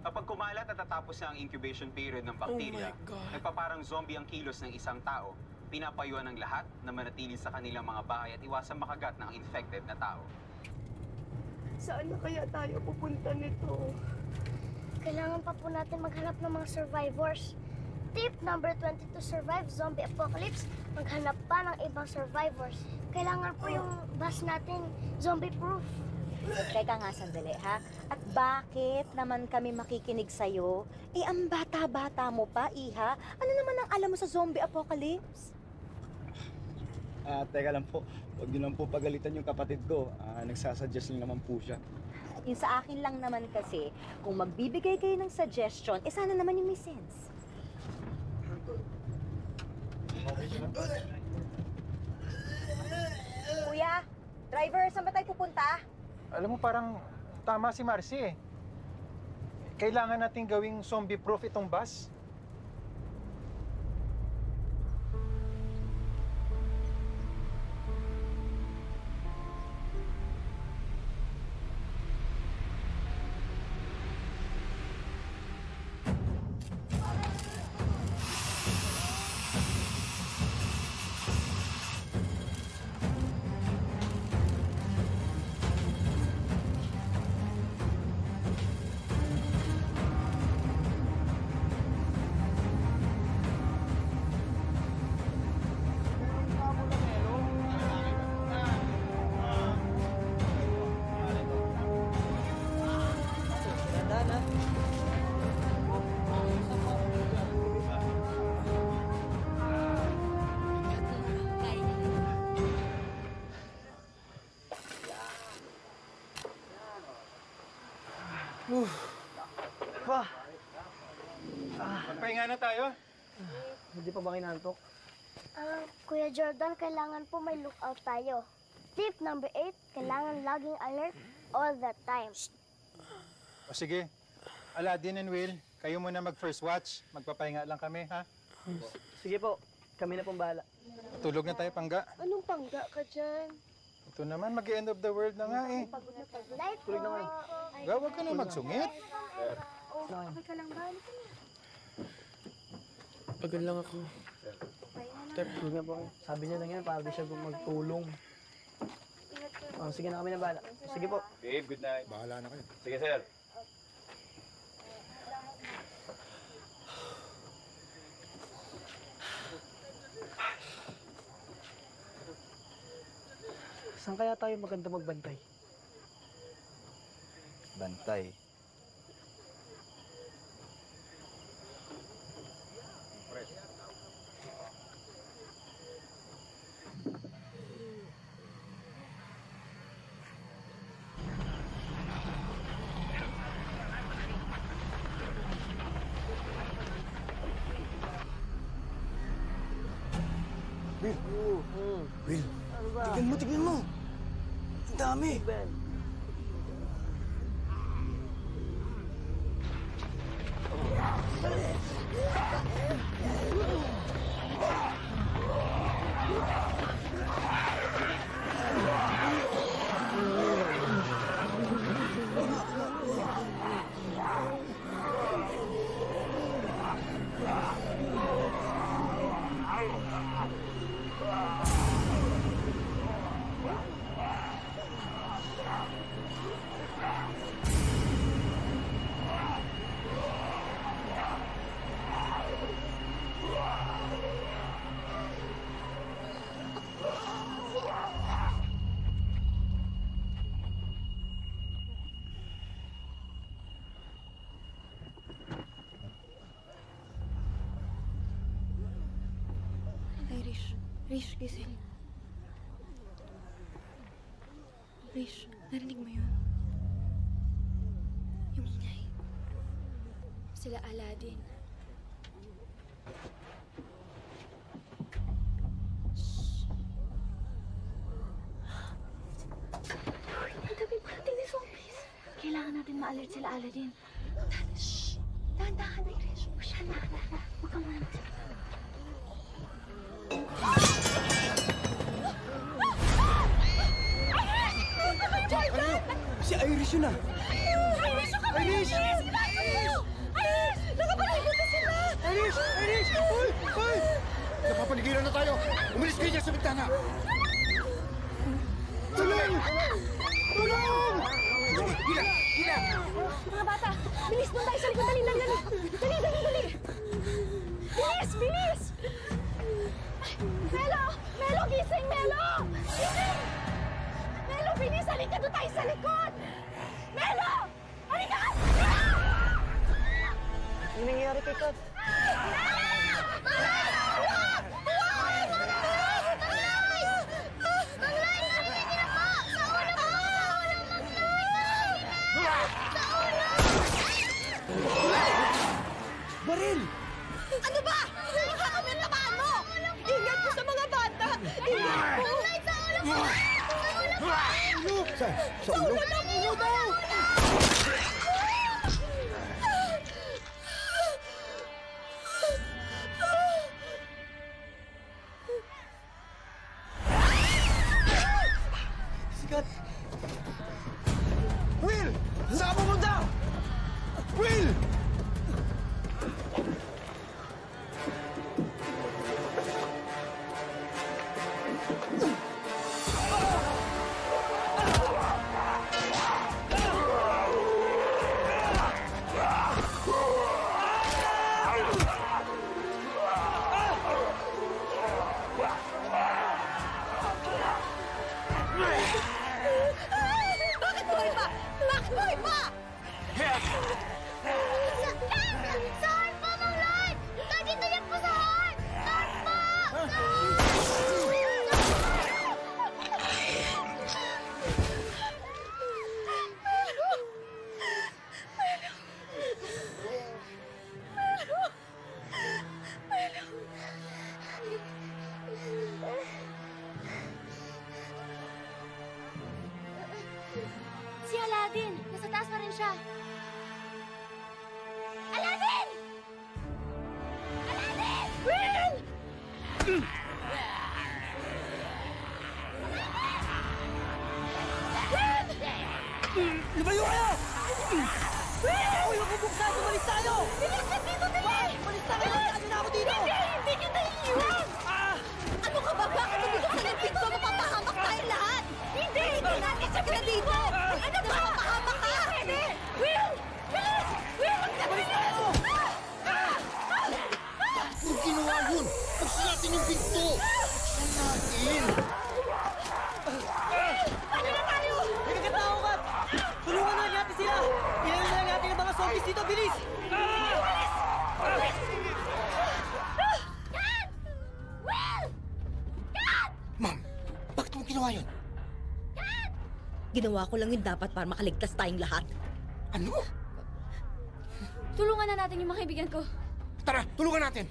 Kapag kumalat at tatapos na ang incubation period ng bakterya, nagpaparang zombie ang kilos ng isang tao, pinapayuan ng lahat na manatili sa kanilang mga bahay at iwasan makagat ng infected na tao. Saan na kaya tayo pupunta nito? Kailangan pa po natin maghanap ng mga survivors. Tip number 20 to survive zombie apocalypse, maghanap pa ng ibang survivors. Kailangan po yung bus natin zombie-proof. Teka nga sandali, ha? At bakit naman kami makikinig sa'yo? Ang bata-bata mo pa, Iha. Ano naman ang alam mo sa zombie apocalypse? Teka lang po. Huwag niyo lang po pagalitan yung kapatid ko. Nagsasuggest lang naman po siya. Yung sa akin lang naman kasi, kung magbibigay kayo ng suggestion, sana naman yung may sense. Kuya, driver, saan ba tayo pupunta? Alam mo, parang tama si Marcy eh. kailangan natin gawing zombie-proof itong bus. Magpahinga na tayo. Hindi pa ba kinantok? Kuya Jordan, kailangan po may lookout tayo. Tip number 8, kailangan laging alert all the time. O sige, Aladdin and Will, kayo muna mag-first watch. Magpapahinga lang kami, ha? Sige po, kami na pong bahala. Tulog na tayo, Pangga. Anong pangga ka dyan? Ito naman, mag-end of the world na nga eh. Night po. Tulog na kayo. Huwag ka na magsungit. Okay ka lang ba? Pagod lang ako. Tulog na po ako. Sabi niya lang yan, para di siya magtulong. Sige na, kami na bahala. Sige po. Babe, good night. Bahala na kayo. Sige, sir. Saan kaya tayo maganda magbantay? Bantay. Will, tignan mo! Ang dami! Rish, gising. Rish, narinig mo yun? Yung ingay. Sila Aladdin. Ang dami parating ni zombies. Kailangan natin ma-alert sila Aladdin. Shhh! Dahan-dahan na, Rish. Dahan-dahan. Huwag ka muna magsalita. Si Irish yun ah! Irish! Yung kapatid! Irish! Irish! Nakapaligot na sila! Irish! Irish! Uy! Uy! Napapaligiran na tayo! Umalis kayo dyan sa bintana! Tulong! Tulong! Gila! Gila! Mga bata, bilis doon tayo sa likod. Dali! Dali! Bilis! Bilis! Melo! Melo, gising! Melo! Gising! Melo, bilis! Halika doon tayo sa likod! Melo! Halika! Ano nangyayari kay Kat? Baril! Ano ba? Nakakabit na paan mo! Ingat po sa mga bata! Ingat po! Sa ulo mo! Sa ulo? Sa ulo mo! Ginawa ko lang yung dapat para makaligtas tayong lahat. Ano? Tulungan na natin yung mga kaibigan ko. Tara, tulungan natin!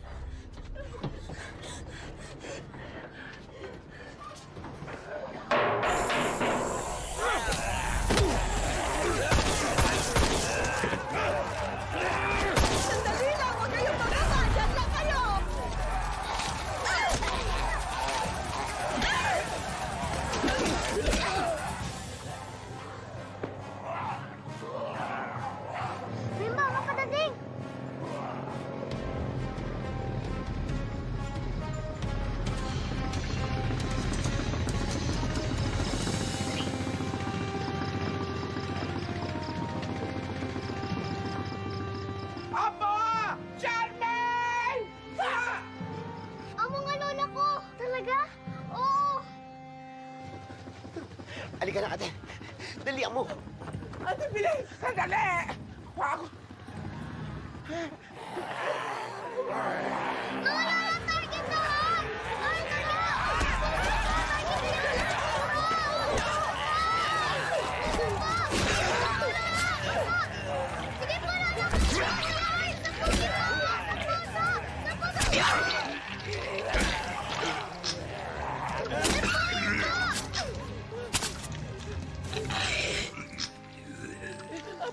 Sandali lang! Huwag kayong magkaka! Diyan lang kayo! Rimba, makadating! Apo! Charmaine! Ah! Ang mga lola ko! Talaga? Oo! Halika na, ate. Dalian mo. Ate, bilis! Sandali! Wow! Mga lola, target na! Ay, sige po, lola! Ay, tapusin mo!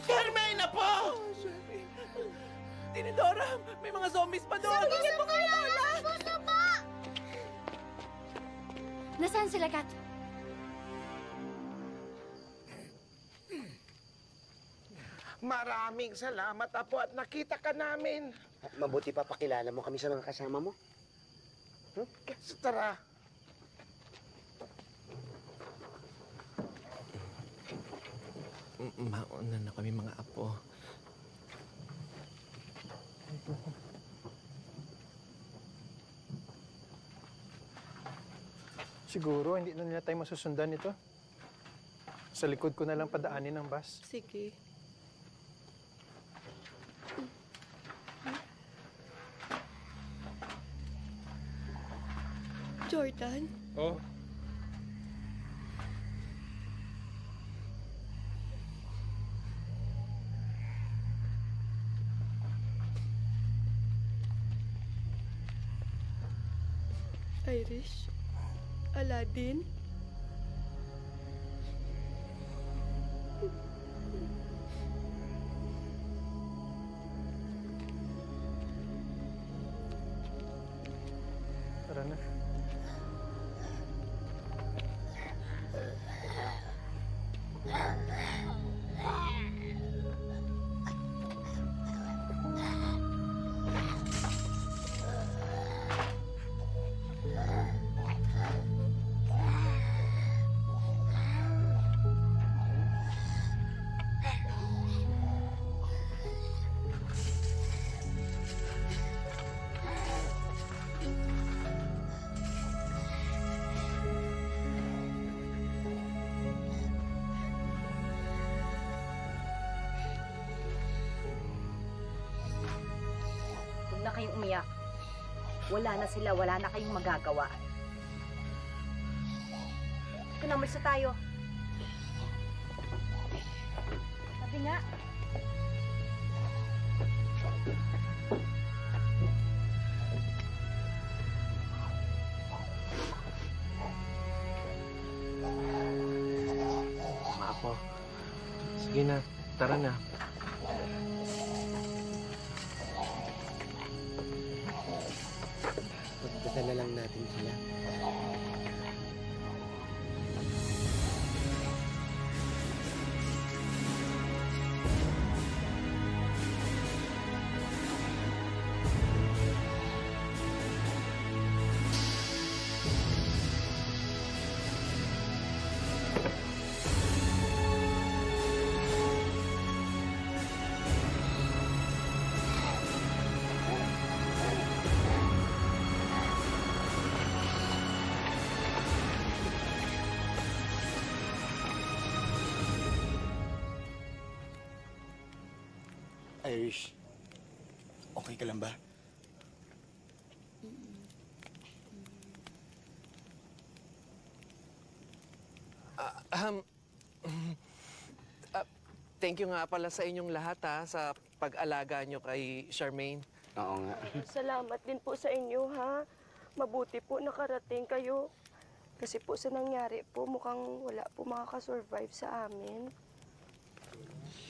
Carmen na po! Tinidora, may mga zombies pa doon! Sige po kayo, lola! Puso po! Nasaan sila, Kat? Maraming salamat, Apo, at nakita ka namin. Mabuti pa pakilala mo kami sa mga kasama mo. Tara. Mauna na kami, mga apo. Siguro, hindi na nila tayo masusundan ito. Sa likod ko na lang padaanin ng bus. Sige. Jordan? Oh? Irish? Aladdin? Tara na. Huwag na kayong umiyak. Wala na sila, wala na kayong magagawa. Ito na, umalis na tayo. Sabi nga. Mga apo, sige na, tara na. Pagdadala lang natin sila. Irish, okay ka lang ba? thank you nga pala sa inyong lahat sa pag-alaga nyo kay Charmaine. Oo nga. Salamat din po sa inyo, ha? Mabuti po nakarating kayo. Kasi po sa nangyari po, mukhang wala po makakasurvive sa amin.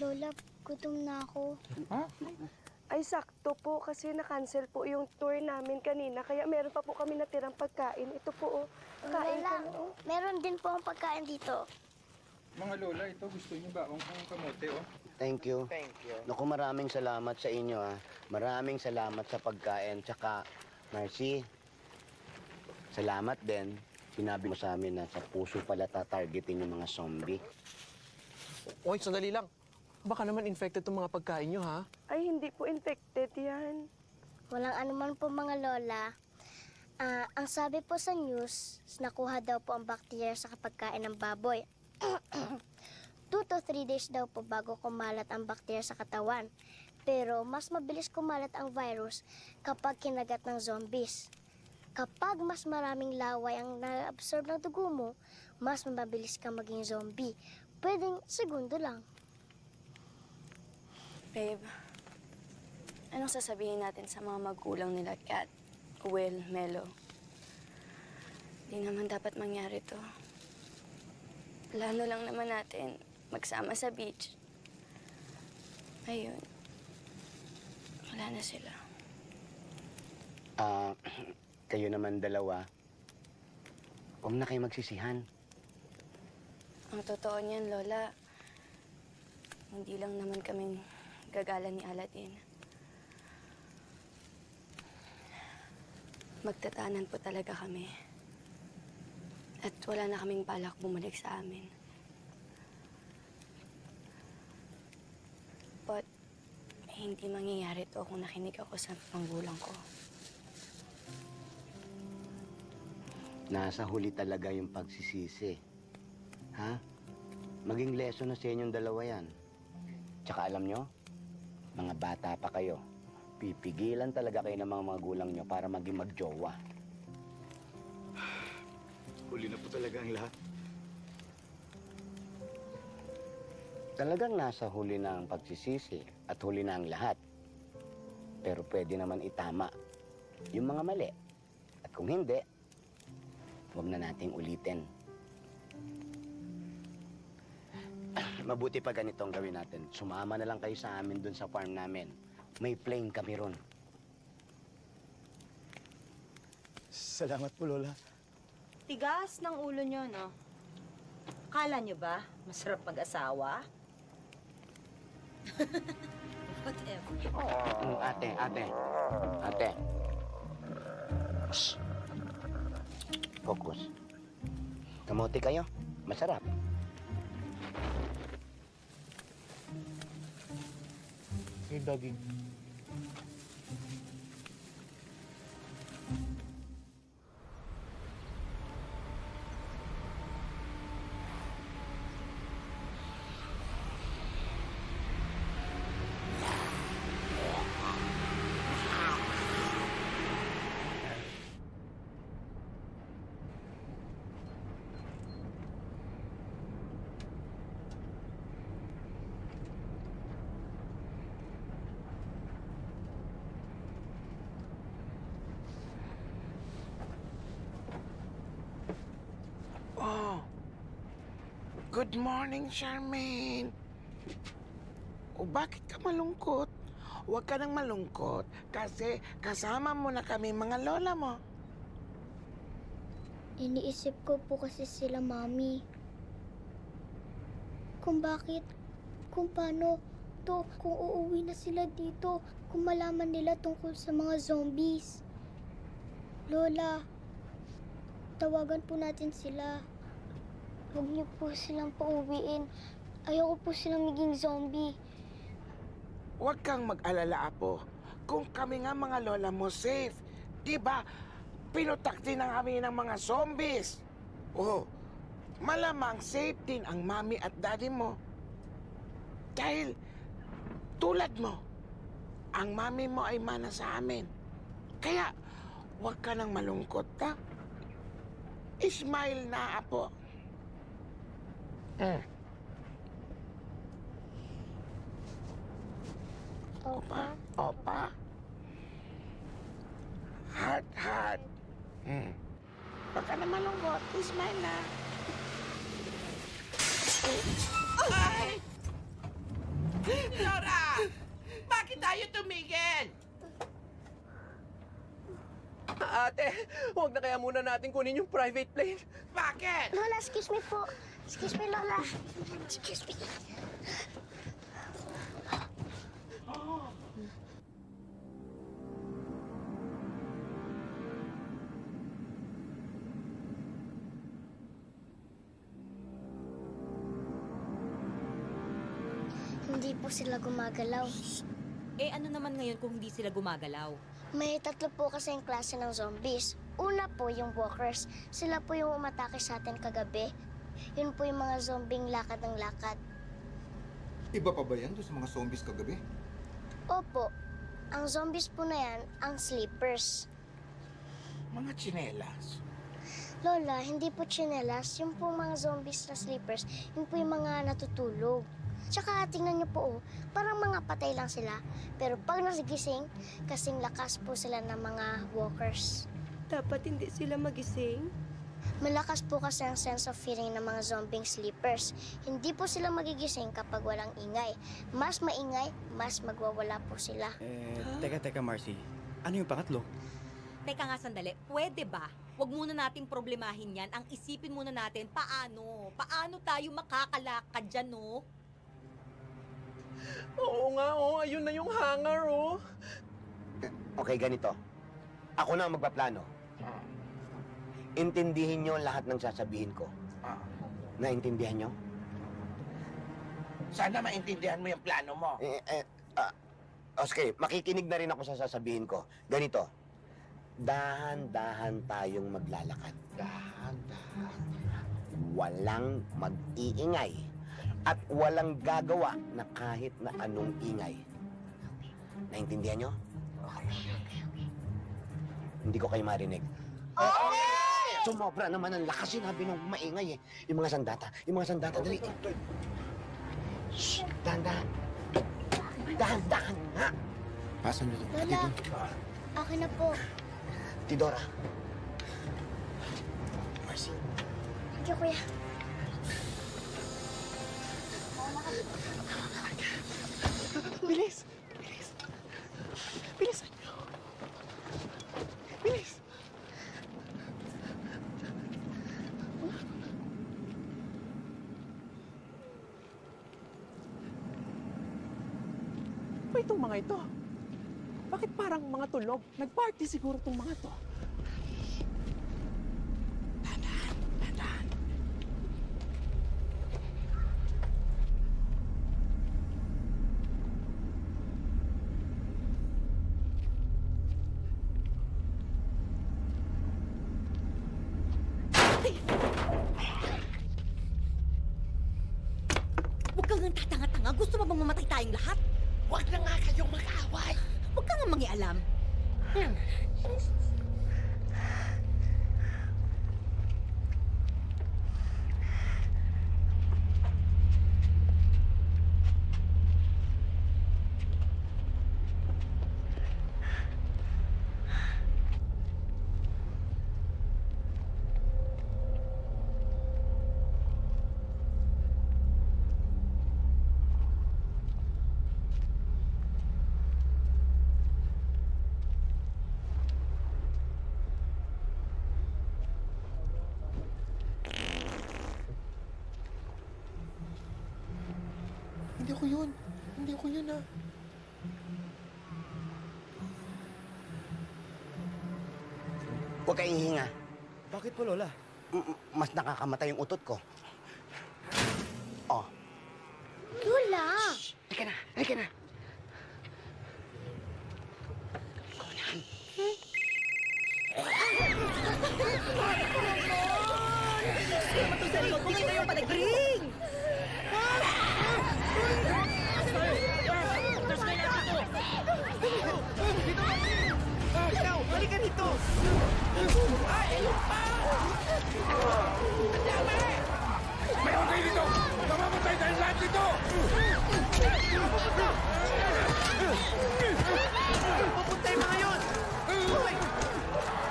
Lola, gutom na ako. Ay, sakto po kasi na-cancel po yung tour namin kanina. Kaya meron pa po kami natirang pagkain. Ito po, oh. Kain Lola, ka na, oh. meron din po ang pagkain dito. Mga lola, ito gusto niyo ba akong kamote, oh? Thank you. Thank you. Naku, maraming salamat sa inyo, ha. Maraming salamat sa pagkain. Tsaka, Marcy, salamat din. Sinabi mo sa amin na sa puso pala tatargetin yung mga zombie. Oy, sandali lang. Baka naman infected tong mga pagkain nyo, ha? Ay, hindi po infected yan. Walang anuman po mga lola. Ang sabi po sa news, nakuha daw po ang bacteria sa pagkain ng baboy. 2 to 3 days daw po bago kumalat ang bacteria sa katawan. Pero mas mabilis kumalat ang virus kapag kinagat ng zombies. Kapag mas maraming laway ang na-absorb ng dugo mo, mas mabilis kang maging zombie. Pwedeng segundo lang. Babe, anong sasabihin natin sa mga magulang nila, Kat, Will, Melo? Hindi naman dapat mangyari to. Plano lang naman natin magsama sa beach. Ayun, wala na sila. Kayo naman dalawa, huwag na kayo magsisihan. Ang totoo niyan, Lola, hindi lang naman kaming gagala ni Aladdin. Magtatanan po talaga kami. At wala na kaming balak bumalik sa amin. But, hindi mangyayari to kung nakinig ako sa magulang ko. Nasa huli talaga yung pagsisisi. Ha? Maging lesson na sa inyong dalawa yan. Tsaka alam nyo, mga bata pa kayo. Pipigilan talaga kayo ng mga magulang nyo para maging magjowa. Huli na po talaga ang lahat. Talagang nasa huli na ang pagsisisi at huli na ang lahat. Pero pwede naman itama yung mga mali. At kung hindi, huwag na nating ulitin. Mabuti pa ganitong gawin natin. Sumama na lang kayo sa amin dun sa farm namin. May plane kami ron. Salamat po, Lola. Tigas ng ulo nyo, no? Kala nyo ba masarap mag-asawa? Whatever. Ate. Shh. Focus. Kamote kayo. Masarap. Hey, doggy. Oh, good morning, Charmaine. O bakit ka malungkot? Huwag ka nang malungkot kasi kasama mo na kami mga lola mo. Iniisip ko po kasi sila, Mami. Kung bakit, kung paano, kung uuwi na sila dito, kung malaman nila tungkol sa mga zombies. Lola, tawagan po natin sila. Huwag niyo po silang pauwiin. Ayoko po silang maging zombie. Huwag kang mag-alala, Apo. Kung kami nga mga lola mo safe, di ba? Pinutakti na kami ng mga zombies. Oh, malamang safe din ang mami at daddy mo. Dahil tulad mo, ang mami mo ay mana sa amin. Kaya, huwag ka nang malungkot, ha? Smile na, Apo. Opa. Opa. Heart. Huwag ka na malungkot. Smile na. Ay! Laura! Bakit tayo tumigil? Ate, huwag na kaya muna natin kunin yung private plane. Bakit? Lola, excuse me po. Excuse me, Lola. Excuse me. Hindi po sila gumagalaw. Eh ano naman ngayon kung hindi sila gumagalaw? May 3 po kasi yung klase ng zombies. Una po yung walkers. Sila po yung umatake sa atin kagabi. Yun po yung mga zombing lakad ng lakad. Iba pa ba yan doon sa mga zombies kagabi? Opo. Ang zombies po na yan, ang sleepers. Mga tsinelas. Lola, hindi po tsinelas. Yung po mga zombies na sleepers, yun po yung mga natutulog. Tsaka tingnan niyo po, parang mga patay lang sila. Pero pag nasigising, kasing lakas po sila ng mga walkers. Dapat hindi sila magising? Malakas po kasi ang sense of feeling ng mga zombing sleepers. Hindi po sila magigising kapag walang ingay. Mas maingay, mas magwawala po sila. Teka, Marcy. Ano yung pangatlo? Teka nga sandali, pwede ba? Huwag muna nating problemahin yan. Ang isipin muna natin, paano? Paano tayo makakalakad dyan, no? Oo nga, ayun na yung hangar, Okay, ganito. Ako na ang magpaplano. Intindihin nyo lahat ng sasabihin ko. Naintindihan nyo? Sana maintindihan mo yung plano mo. Okay, makikinig na rin ako sa sasabihin ko. Ganito. Dahan-dahan tayong maglalakad. Dahan-dahan. Walang mag-iingay. At walang gagawa na kahit na anong ingay. Naintindihan nyo? Hindi ko kayo marinig. Sumobra naman ang lakas sinabi ng maingay eh. Yung mga sandata, dali. Shh, dahan-dahan. Dahan-dahan, ha? Pasan nyo ito. Lola, akin na po. Tidora. Marcy. Thank you, kuya. Bilis! Bilis! Ba itong mga ito? Bakit parang mga tulog? Nag-party siguro itong mga to. Dahan. Huwag kang ang tatanga-tanga. Gusto mo bang mamatay tayong lahat? Huwag na nga kayong mag-away. Huwag kang ang mangialam. Hindi ko yun, Huwag kayong hihinga. Bakit po, Lola? Mas nakakamatay yung utot ko. Lola! Halika na. Matusalikod mo kita yung panagring! Halika rito! Ay! Mayroon kayo dito! Namamatay kayo dahil lahat dito! Pupunta yung mga yun! Uy!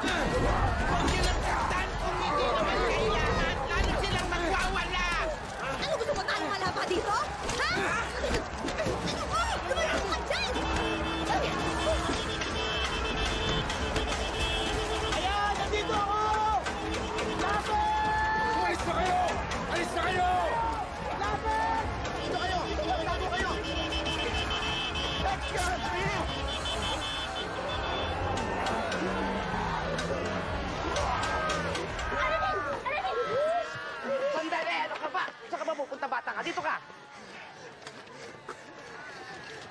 Huwag nyo lang saktan kung hindi naman kailangan. Lalo silang magwawala! Ano gusto mo tayong malaba dito? Ha? Ano mo? Lumayo ka dyan! Ayan! Nandito ako! Lapit! Alis na kayo! Alis na kayo! Lapit! Dito kayo! Tago kayo! Let's go! Sandali! Ano ka ba? Saan ka ba pupunta, bata ka? Dito ka!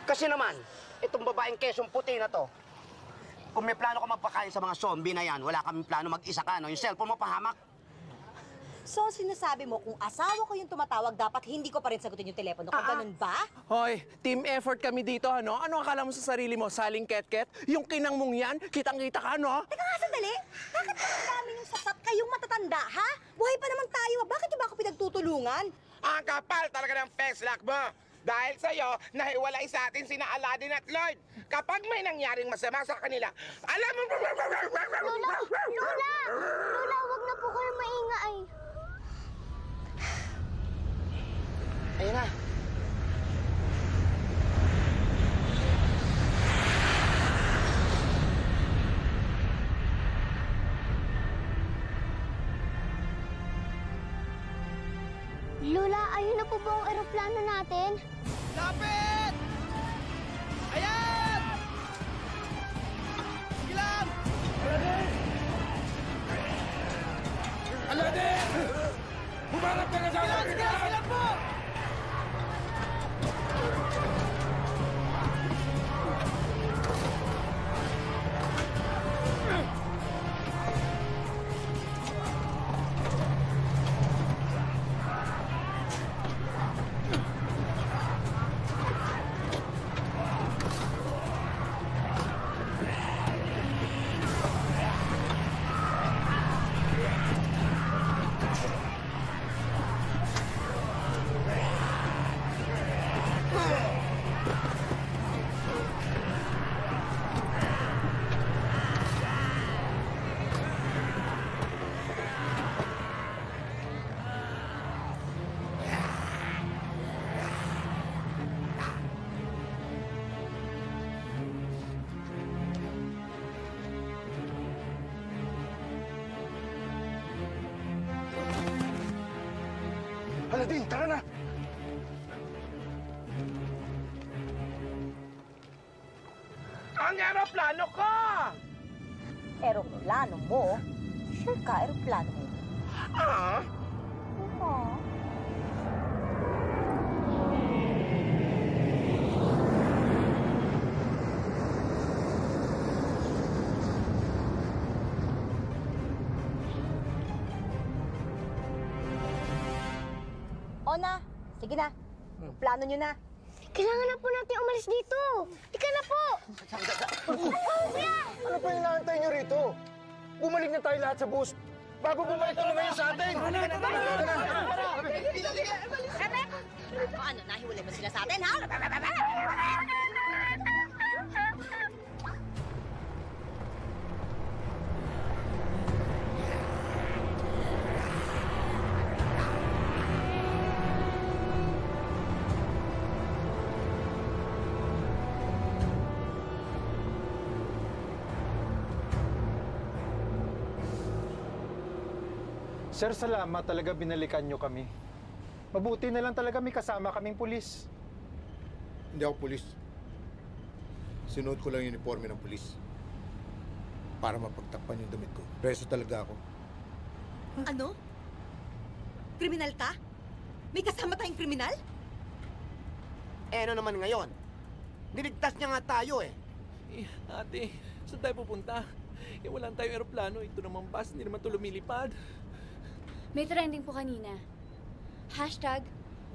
Kasi naman, itong babaeng kesong puti na to, kung may plano ka magpakain sa mga zombie na yan, wala kaming plano mag-isa ka, no? Yung cellphone mo pahamak. So, sinasabi mo, kung asawa ko yung tumatawag, dapat hindi ko pa rin sagutin yung telepono. Kung ganun ba? Hoy, team effort kami dito, ano? Ano akala mo sa sarili mo? Saling ket-ket? Yung kinang mong yan? Kitang-kita ka, no? Teka nga, sandali. Bakit ang dami yung sasat kayong matatanda, ha? Buhay pa naman tayo. Bakit yung ba ako pinagtutulungan? Ang kapal talaga ng feslak mo. Dahil sa'yo, nahiwalay sa atin sina Aladdin at Lloyd. Kapag may nangyaring masama sa kanila, alam mo... Lola! Lola! Lola, wag na po kayo maingay. Ayun na. Lola, ayun na po ba ang eroplano natin? Lapit! Ayan! Sige lang! Aladdin! Humarap ka na sa akin! Sige lang po! Aladdin, tara na! Ang aeroplano ko! Eroplano mo? Sure ka, eroplano mo. Ah? Oo. O na, sige na. Plano nyo na. Kailangan na po natin umalis dito. Ika na po! Ano pa yung inaantay nyo rito? Bumalik na tayo lahat sa bus. Bago bumalik na ngayon sa atin. Ano, nahiwalay mo sila sa atin, ha? Sir, salamat talaga binalikan nyo kami. Mabuti na lang talaga may kasama kaming pulis. Hindi ako pulis. Sinuot ko lang yung uniforme ng pulis. Para mapagtakpan yung damit ko. Preso talaga ako. Ano? Kriminal ka? May kasama tayong kriminal? Eh, ano naman ngayon? Niligtas niya nga tayo, eh. Ate, saan tayo pupunta? Eh, wala tayong aeroplano. Ito naman bus, hindi naman ito lumilipad. May trending po kanina. Hashtag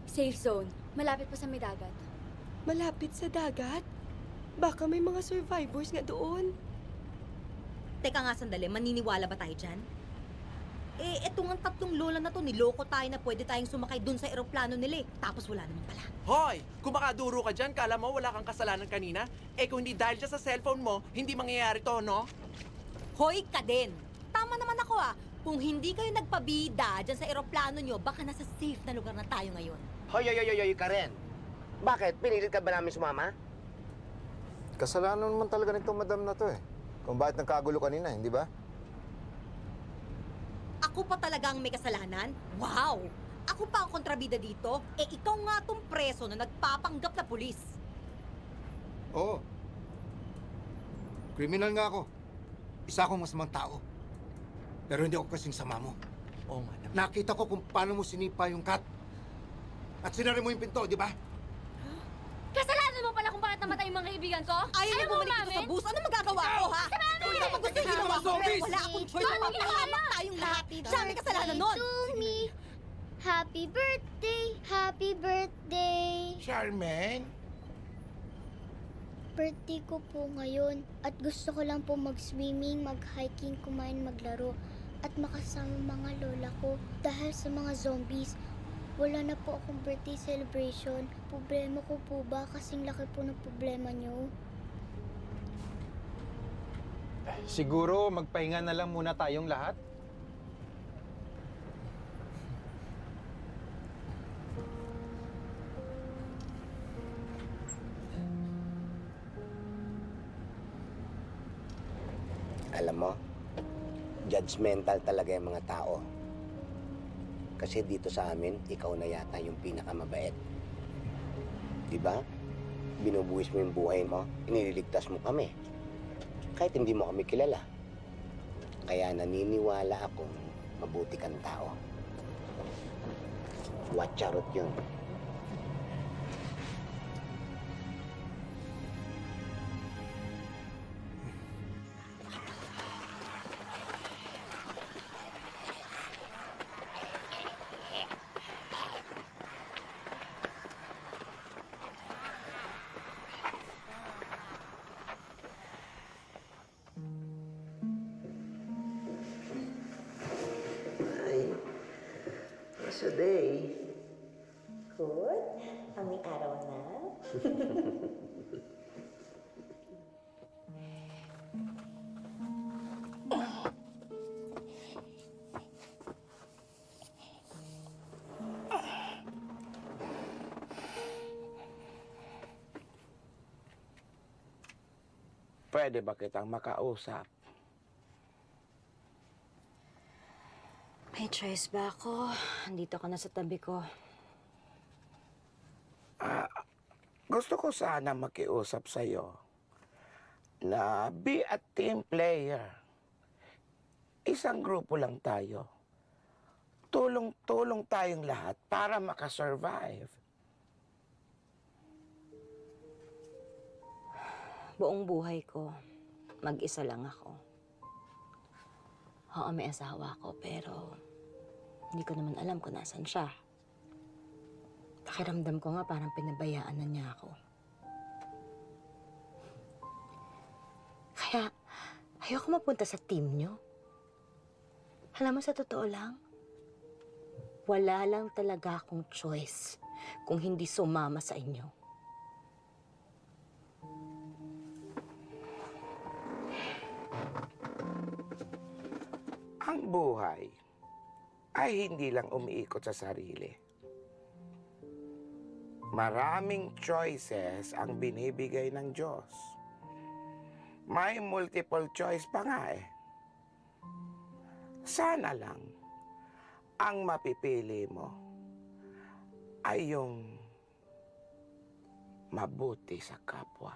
safe zone. Malapit pa sa may dagat. Malapit sa dagat? Baka may mga survivors nga doon. Teka nga sandali, maniniwala ba tayo dyan? Etong ang tatlong lola na to, niloko tayo na pwede tayong sumakay dun sa eroplano nila eh. Tapos wala naman pala. Hoy! Kung makaduro ka dyan, kala mo wala kang kasalanan kanina? Kung hindi dahil dyan sa cellphone mo, hindi mangyayari to, no? Hoy ka din! Tama naman ako Kung hindi kayo nagpabida dyan sa eroplano nyo, baka nasa safe na lugar na tayo ngayon. Hoy, Karen. Bakit? Pinilit ka ba namin sumama? Kasalanan naman talaga nitong madam na to eh. Kung bakit nagkagulo kanina, hindi ba? Ako pa talagang may kasalanan? Wow! Ako pa ang kontrabida dito? Ikaw nga tong preso na nagpapanggap na pulis. Oo. Kriminal nga ako. Isa akong masamang tao. Pero hindi ako kasing sama mo. Oo nga naman. Nakita ko kung paano mo sinipa yung cat. At sinari mo yung pinto, di ba? Kasalanan mo pala kung bakit namatay yung mga kaibigan ko? Ayaw niyo bumalik dito sa bus. Ano magagawa ko, ha? Kung hindi mo gusto yung ginawa ko, pero wala akong choice. Mapapahamak tayong lahat. Siya may kasalanan nun. Happy birthday! Happy birthday! Charmaine? Birthday ko po ngayon at gusto ko lang po mag-swimming, mag-hiking, kumain, maglaro at makasama mga lola ko dahil sa mga zombies. Wala na po akong birthday celebration. Problema ko po ba? Kasing laki po ng problema niyo. Siguro magpahinga na lang muna tayong lahat. Alam mo, judgmental talaga yung mga tao. Kasi dito sa amin, ikaw na yata yung pinakamabait. Diba? Binubuwis mo yung buhay mo, inililigtas mo kami. Kahit hindi mo kami kilala. Kaya naniniwala akong mabuti kang tao. Watcharot yun. Today. Good. Ang may araw na. Pwede ba kitang makausap? May choice ba ako? Andito ka na sa tabi ko. Gusto ko sana makiusap sa'yo na be a team player. Isang grupo lang tayo. Tulong-tulong tayong lahat para makasurvive. Buong buhay ko, mag-isa lang ako. Oo, may asawa ko, pero hindi ko naman alam kung nasan siya. Pakiramdam ko nga parang pinabayaan na niya ako. Kaya, ayoko mapunta sa team niyo. Alam mo, sa totoo lang, wala lang talaga akong choice kung hindi sumama sa inyo. Ang buhay ay hindi lang umiikot sa sarili. Maraming choices ang binibigay ng Diyos. May multiple choice pa nga eh. Sana lang ang mapipili mo ay yung mabuti sa kapwa.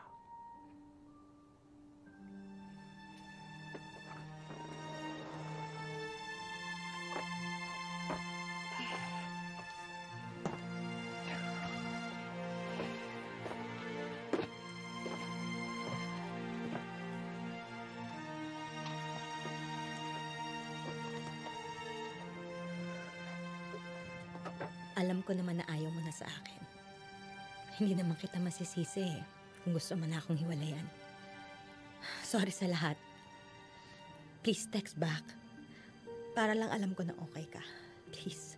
Alam ko naman na ayaw mo na sa akin. Hindi naman kita masisisi kung gusto mo na akong hiwalayan. Sorry sa lahat. Please text back. Para lang alam ko na okay ka. Please.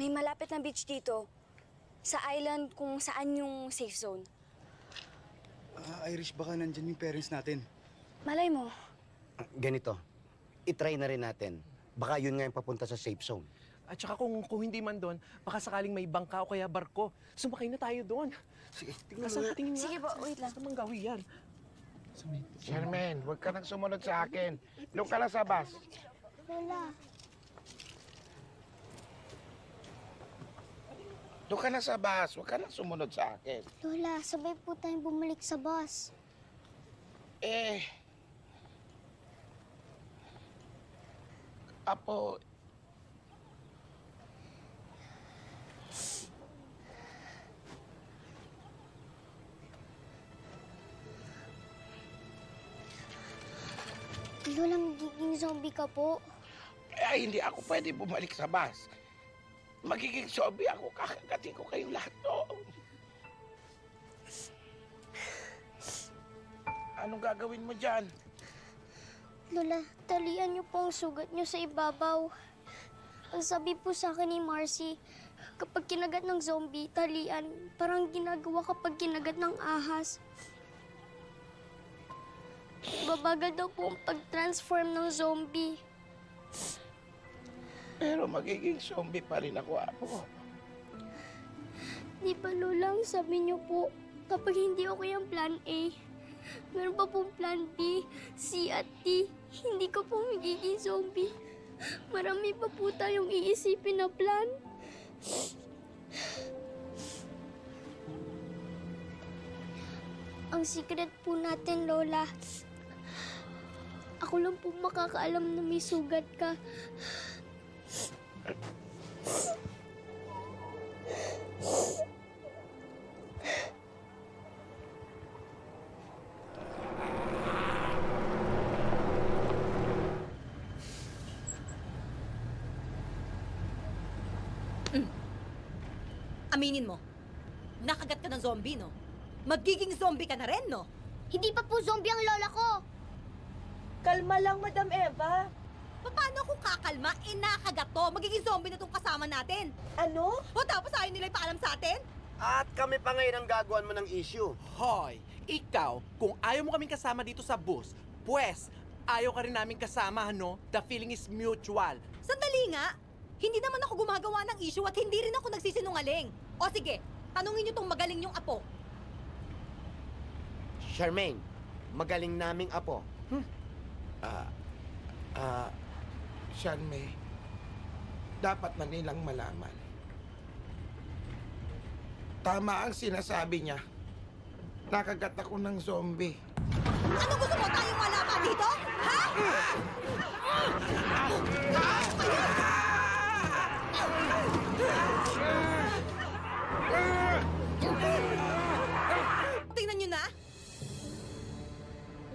May malapit na beach dito. Sa island kung saan yung safe zone. Irish, baka nandyan yung parents natin. Malay mo. Ganito, itry na rin natin. Baka yun nga yung papunta sa safe zone. At saka kung hindi man doon, baka sakaling may bangka o kaya barko. Sumakay na tayo doon. Sige, tingnan mo. Tingnan nga. Sige po, wait lang. Saan mang gawin yan? Sherman, huwag ka nang sumunod sa akin. Doon ka lang sa bus. Lola, Doon ka na sa bus. Huwag ka nang sumunod sa akin. Lola, sabay po tayong bumalik sa bus. Apo, Lola, magiging zombie ka po. hindi ako pwede bumalik sa bus. Magiging zombie ako, kakagatin ko kayong lahat doon. Anong gagawin mo dyan? Lola, talian niyo po ang sugat niyo sa ibabaw. Ang sabi po sa akin ni Marcy, kapag kinagat ng zombie, talian. Parang ginagawa kapag kinagat ng ahas. Babagal daw po ang pag-transform ng zombie. Pero magiging zombie pa rin ako, Apo. Di ba, Lola, ang sabi niyo po, kapag hindi okay ang plan A, meron pa pong plan B, C at D. Hindi ko po magiging zombie. Marami pa po tayong iisipin na plan. Ang secret po natin, Lola, ako lang po makakaalam na may sugat ka. Aminin mo, nakagat ka ng zombie, no? Magiging zombie ka na rin, no? Hindi pa po zombie ang lola ko. Kalma lang, Madam Eva. Paano kung kakalma? Nakagat to. Magiging zombie na tong kasama natin. Ano? O tapos ayaw nila ipaalam sa atin? At kami pa ngayon ang gagawan mo ng issue. Hoy, ikaw, kung ayaw mo kaming kasama dito sa bus, pues, ayaw ka rin namin kasama, no? The feeling is mutual. Sandali nga. Hindi naman ako gumagawa ng issue at hindi rin ako nagsisinungaling. O sige, tanungin niyo tong magaling yung apo. Charmaine, magaling naming apo. Shanmei, dapat na nilang malaman. Tama ang sinasabi niya. Nakagat ako ng zombie. Ano gusto mo tayong wala pa dito? Ha? Tingnan niyo na.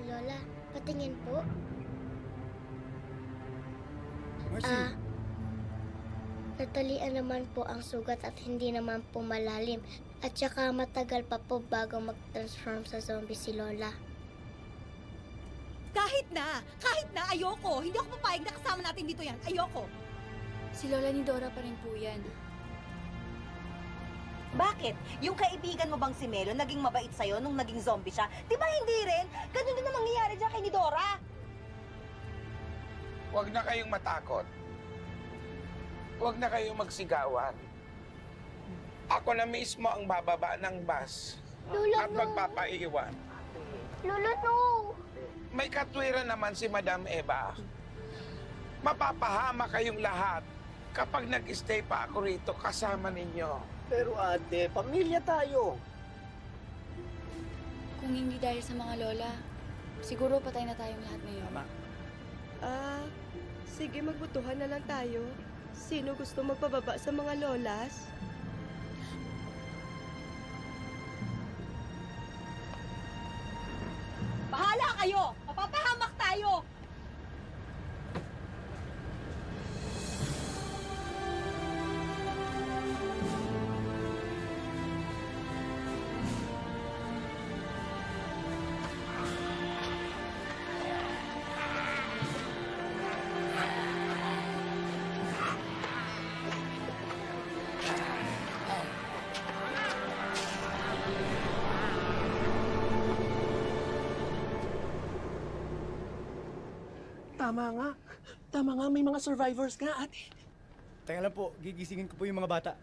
Lola, patingin po. Natalian naman po ang sugat at hindi naman po malalim. At saka matagal pa po bago mag-transform sa zombie si Lola. Kahit na, ayoko. Hindi ako papayag na kasama natin dito yan. Ayoko. Si Lola ni Dora pa rin po yan. Bakit? Yung kaibigan mo bang si Melo naging mabait sa'yo nung naging zombie siya? Di ba hindi rin? Ganun din ang mangyayari dyan kay ni Dora. Huwag na kayong matakot. Huwag na kayong magsigawan. Ako na mismo ang bababa ng bus Lola, at magpapaiwan. Lola, no! May katwiran naman si Madam Eva. Mapapahama kayong lahat kapag nag-stay pa ako rito kasama ninyo. Pero ate, pamilya tayo. Kung hindi dahil sa mga lola, siguro patay na tayong lahat ngayon. Sige, magbutuhan na lang tayo. Sino gusto magpababa sa mga lolas? Bahala kayo! Mapapahamak tayo! Tama nga, may mga survivors nga, ate. Teka lang po, gigisingin ko po yung mga bata.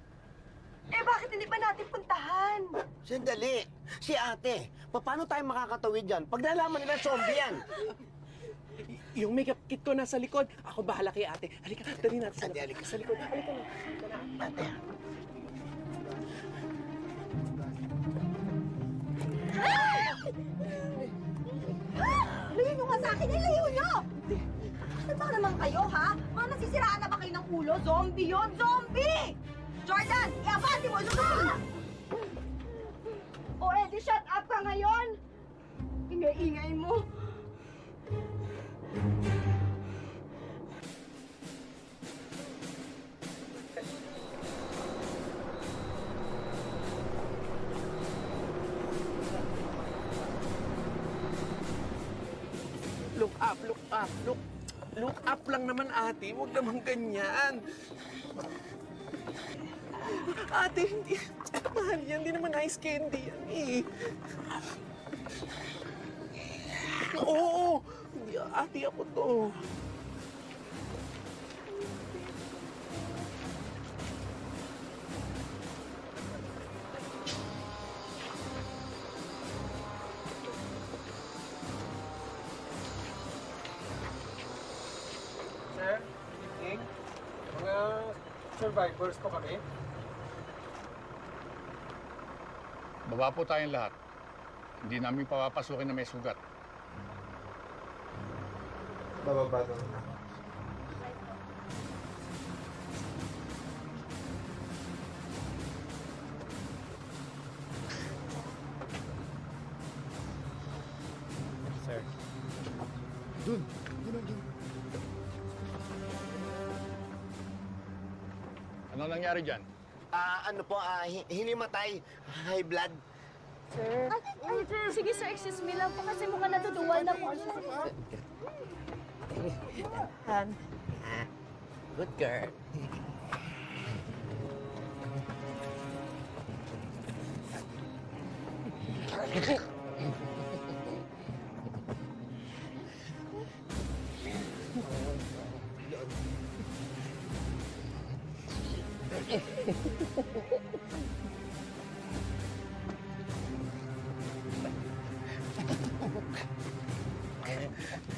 Eh, bakit hindi ba natin puntahan? Sandali. Si ate, paano tayo makakatawid dyan? Pag nalaman nila zombie yan. Yung makeup kit ko nasa likod. Ako bahala kay ate. Halika, dali natin sa likod. Halika. Sa likod. Halika na. Ate. Layo nyo nga sa akin! Layo nyo! Ano ba naman kayo, ha? Mga nasisiraan na ba kayo ng ulo? Zombie yon, zombie! Jordan, iabati mo! Zombie! O, edi shut up ka ngayon! Ingay-ingay mo! Look up, look up, look up lang naman, ate. Huwag naman ganyan. Ate, hindi. Mahal yan. Hindi naman ice candy yan eh. Oo. Hindi, ate, ako to. Sir, good evening. Mga survivors po kami. Baba po tayong lahat. Hindi namin papapasukin na may sugat. Bababa doon. Sir. Dun. Ano nangyari dyan? Hinimatay. High blood. Sir? Sige sir, excuse me lang po kasi mukhang natutuwal na po siya. Good girl.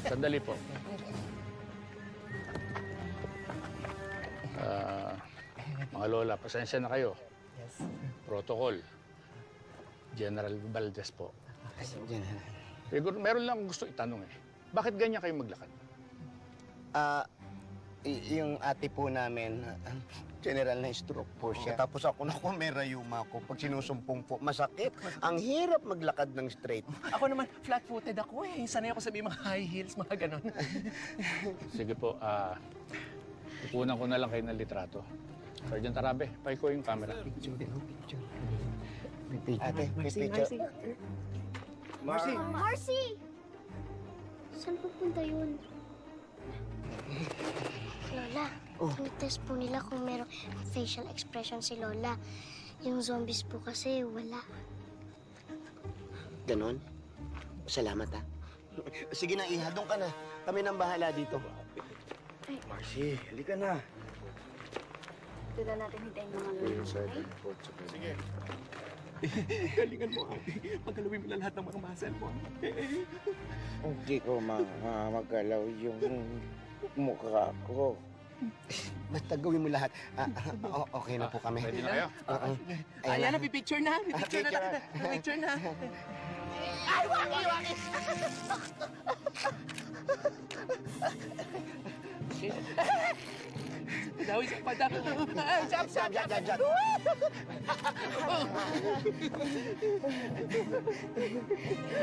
Sandali po. Mga lola, pasensya na kayo. Yes. Protocol. General Valdez po. General. Siguro, meron lang gusto itanong eh. Bakit ganyan kayo maglakad? Yung ate po namin, general na stroke po siya. Tapos ako may rayuma ko. Pag sinusumpong po, masakit. Ang hirap maglakad ng straight. Ako naman, flat-footed ako eh. Sanay ako sabi mga high heels, mga ganon. Sige po, ipunan ko na lang kayo ng litrato. Sergeant Arabe, pay ko yung camera. Ate, Marcy, picture. Marcy. Marcy! Saan pupunta yun? Lola, tinitest po nila kung merong facial expression si Lola. Yung zombies po kasi wala. Ganon? Salamat ha. Sige na, Iha, doon ka na. Kami nang bahala dito. Marcy, halika na. Doon na natin hintayin mga lolo. Sige. Galingan mo, ate. Paggalawin mo na lahat ng mga muscle mo. Hindi ko magalaw yung mukha ko. Basta gawin mo lahat. Okay na po kami. Ready na kayo? Ayan na, pipicture na. Pipicture na. Pipicture na. Ay, waki! Dawi sa pada. Jump.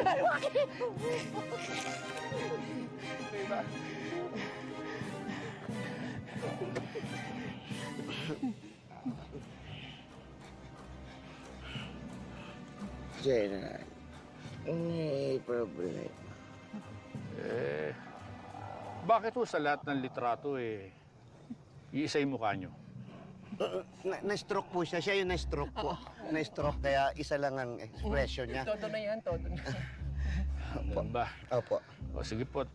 Ay, waki! Diba? General, may problema. Bakit po sa lahat ng litrato iisa yung mukha nyo? Na-stroke po siya. Siya yung na-stroke po. Na-stroke, kaya isa lang ang expression niya. Todo na yan, todo na. Ganun ba? Opo. O sige po,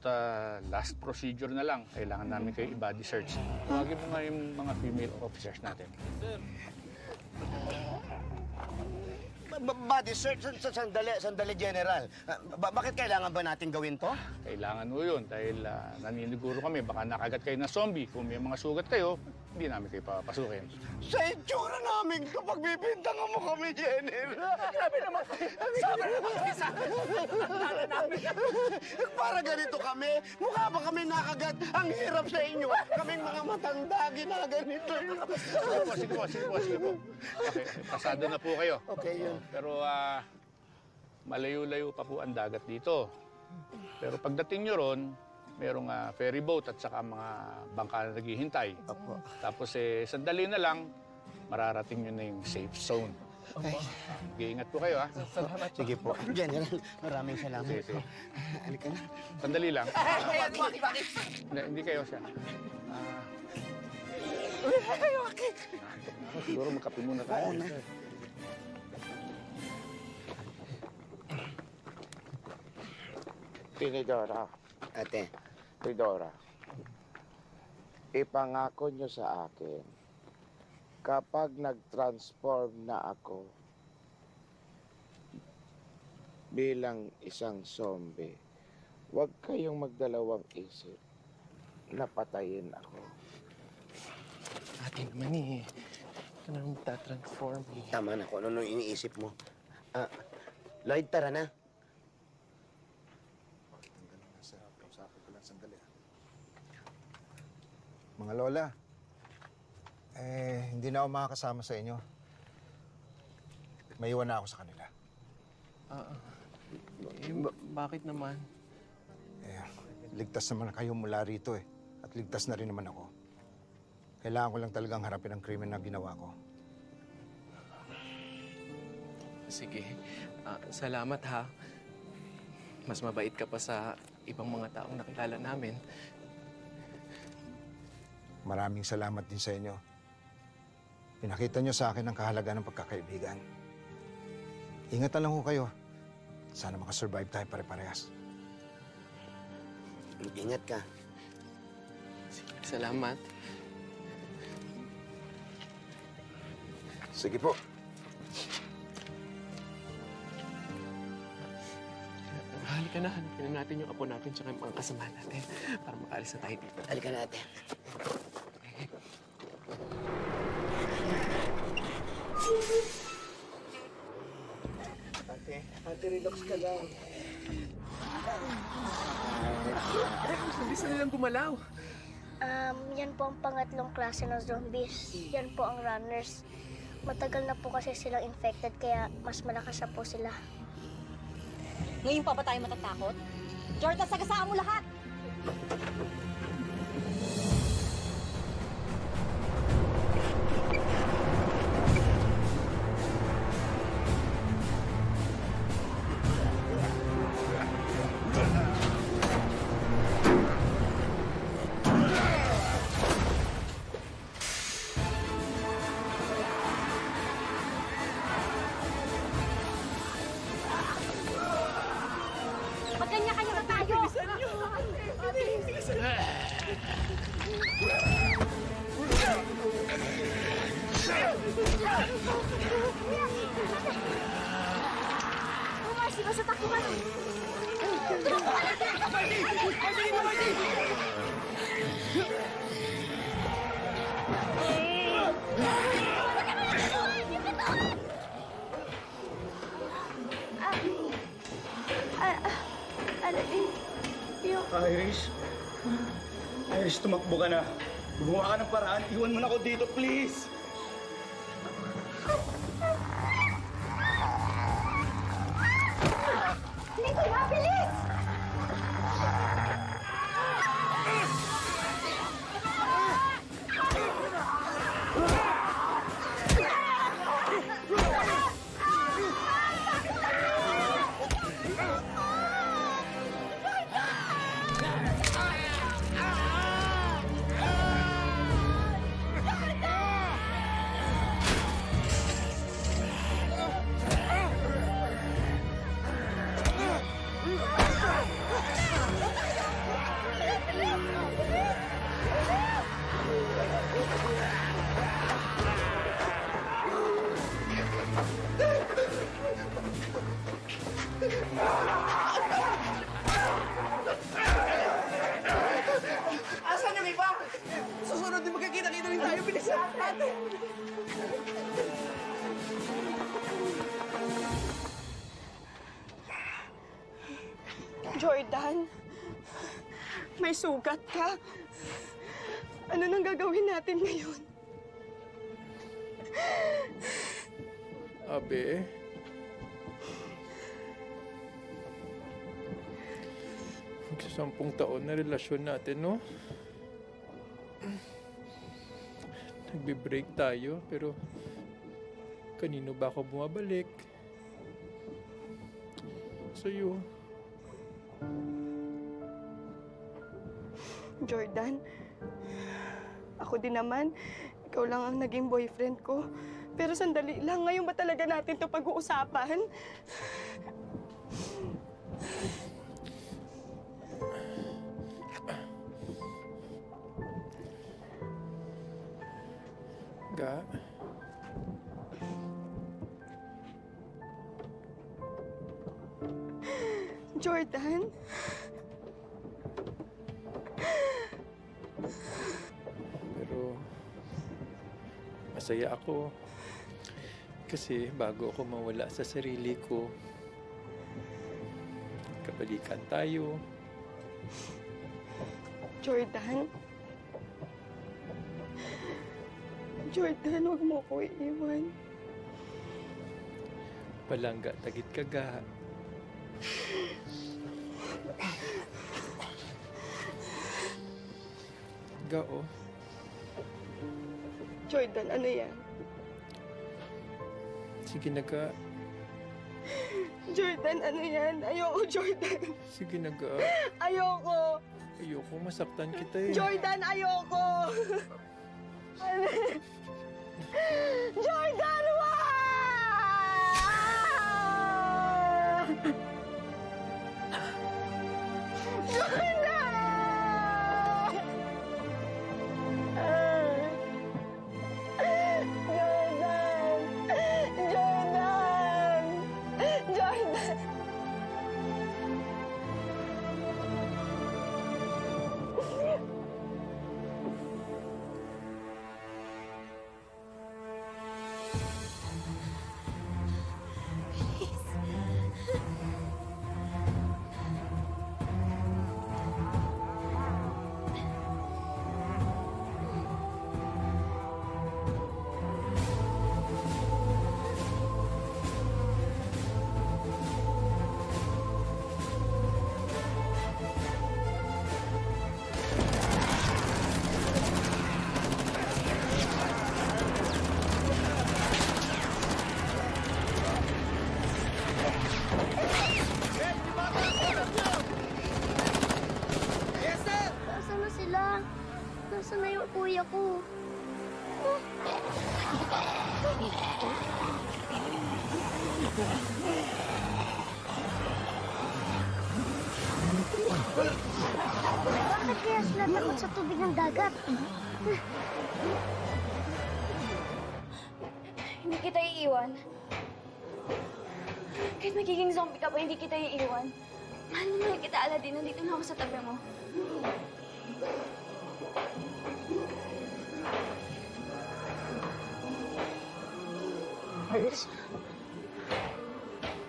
last procedure na lang. Kailangan namin kayo i-body search. Tawagin mo nga yung mga female officers natin. Sir. Body search? Sandali, General. Bakit kailangan ba natin gawin to? Kailangan mo yun dahil naniniguro kami. Baka nakagat kayo ng zombie. Kung may mga sugat kayo, hindi namin kayo papasukin. Sa itsura namin ito, pagbibintangan mo kami, General. Grabe naman. Sabi naman kasi sa akin. Para ganito kami. Mukha ba kami nakagat? Ang hirap sa inyo. Kaming mga matanda, ginaganito. Sige po. Okay, pasado na po kayo. Okay, yun. Pero malayo-layo pa po ang dagat dito. Pero pagdating nyo ron, merong ferry boat at saka mga bangka na naghihintay. Opo. Tapos sandali na lang, mararating nyo na yung safe zone. Okay. Mag-iingat po kayo, ha? Salamat. Sige po. General, maraming salamat. Sige. Halika na. Sandali lang. Bakit? Hindi kayo siya. Siguro magkape muna tayo. Tinidora. Ate. Tinidora. Ipangako nyo sa akin, kapag nag-transform na ako bilang isang zombie, huwag kayong magdalawang isip na patayin ako. Ate naman eh. Ito na magta-transform eh. Tama na kung ano iniisip mo. Lloyd, tara na. Mga lola, hindi na ako makakasama sa inyo. Maiwan na ako sa kanila. Bakit naman? Ligtas naman kayo mula rito eh. At ligtas na rin naman ako. Kailangan ko lang talagang harapin ang krimen na ginawa ko. Sige. Salamat ha. Mas mabait ka pa sa ibang mga taong nakilala namin. Maraming salamat din sa inyo. Pinakita nyo sa akin ang kahalagaan ng pagkakaibigan. Ingatan lang ho kayo. Sana makasurvive tayo pare-parehas. Ingat ka. Salamat. Sige po. Halika na, hanapin natin yung apo natin tsaka yung mga kasama natin para makaalis na tayo dito. Halika na, ate. Ate, relax ka lang. Bilis na nilang gumalaw. Yan po ang pangatlong klase ng zombies. Yan po ang runners. Matagal na po kasi silang infected kaya mas malakas na po sila. Ngayon pa ba tayo matatakot? Jordan, sagasaan mo lahat! Magkanya-kanya na tayo! Marcy, basta takbo ka na! Iris, tumakbo ka na. Gumawa ka ng paraan. Iwan mo na ako dito, please. Dito, mabilis! Ate! Jordan, may sugat ka. Ano nang gagawin natin ngayon? Abe, magsasampung taon na relasyon natin, no? Nagbe-break tayo, pero kanino ba ako bumabalik? Sa'yo. Jordan, ako din naman. Ikaw lang ang naging boyfriend ko. Pero sandali lang, ngayon ba talaga natin to pag-uusapan? Ga? Jordan? Pero masaya ako kasi bago ako mawala sa sarili ko, kabalikan tayo. Jordan? Jordan, huwag mo ko iiwan. Palangga tagit ka, Ga. Ga, oh. Jordan, ano yan? Sige na, Ga. Jordan, ano yan? Ayoko, Jordan. Sige na, Ga. Ayoko. Ayoko masaktan kita eh. Jordan, ayoko. Jordan, wag! Jordan! Jordan! Nasaan na sila? Nasaan na yung kuya ko? Bakit kaya sila takot sa tubig ng dagat? Hindi kita iiwan. Kahit magiging zombie ka pa, hindi kita iiwan. Mahal na mahal kita, Aladdin. Nandito na ako sa tabi mo. Iris!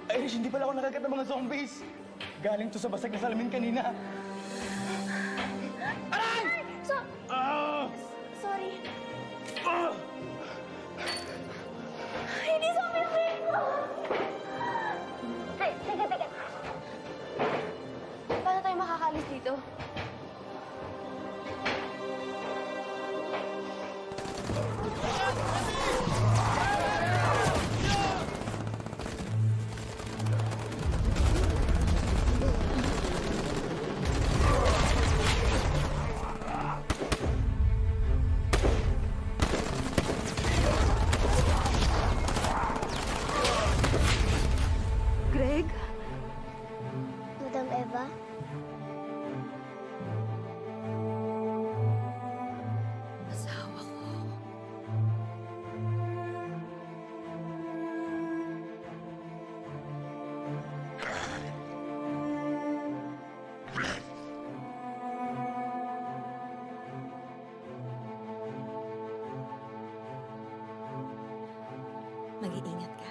Iris, hindi pala ako nakagat ng mga zombies! Galing to sa basag na salamin kanina. Aray! Sorry. Hindi zombie ang friend ko! Ay, teka. Paano tayo makakalis dito? Greg? Madam Eva? Asawa ko. Mag-iingat ka.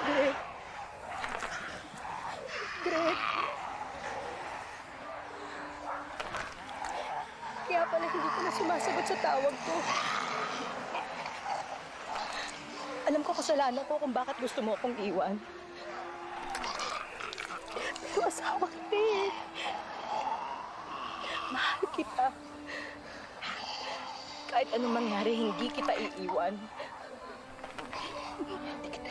Greg. Greg. Kaya pala hindi ka na sumasagot sa tawag ko. Alam ko kasalanan ko kung bakit gusto mo akong iwan. Pero asawa kita eh. Mahal kita. Kahit anong mangyari, hindi kita iiwan. Hindi kita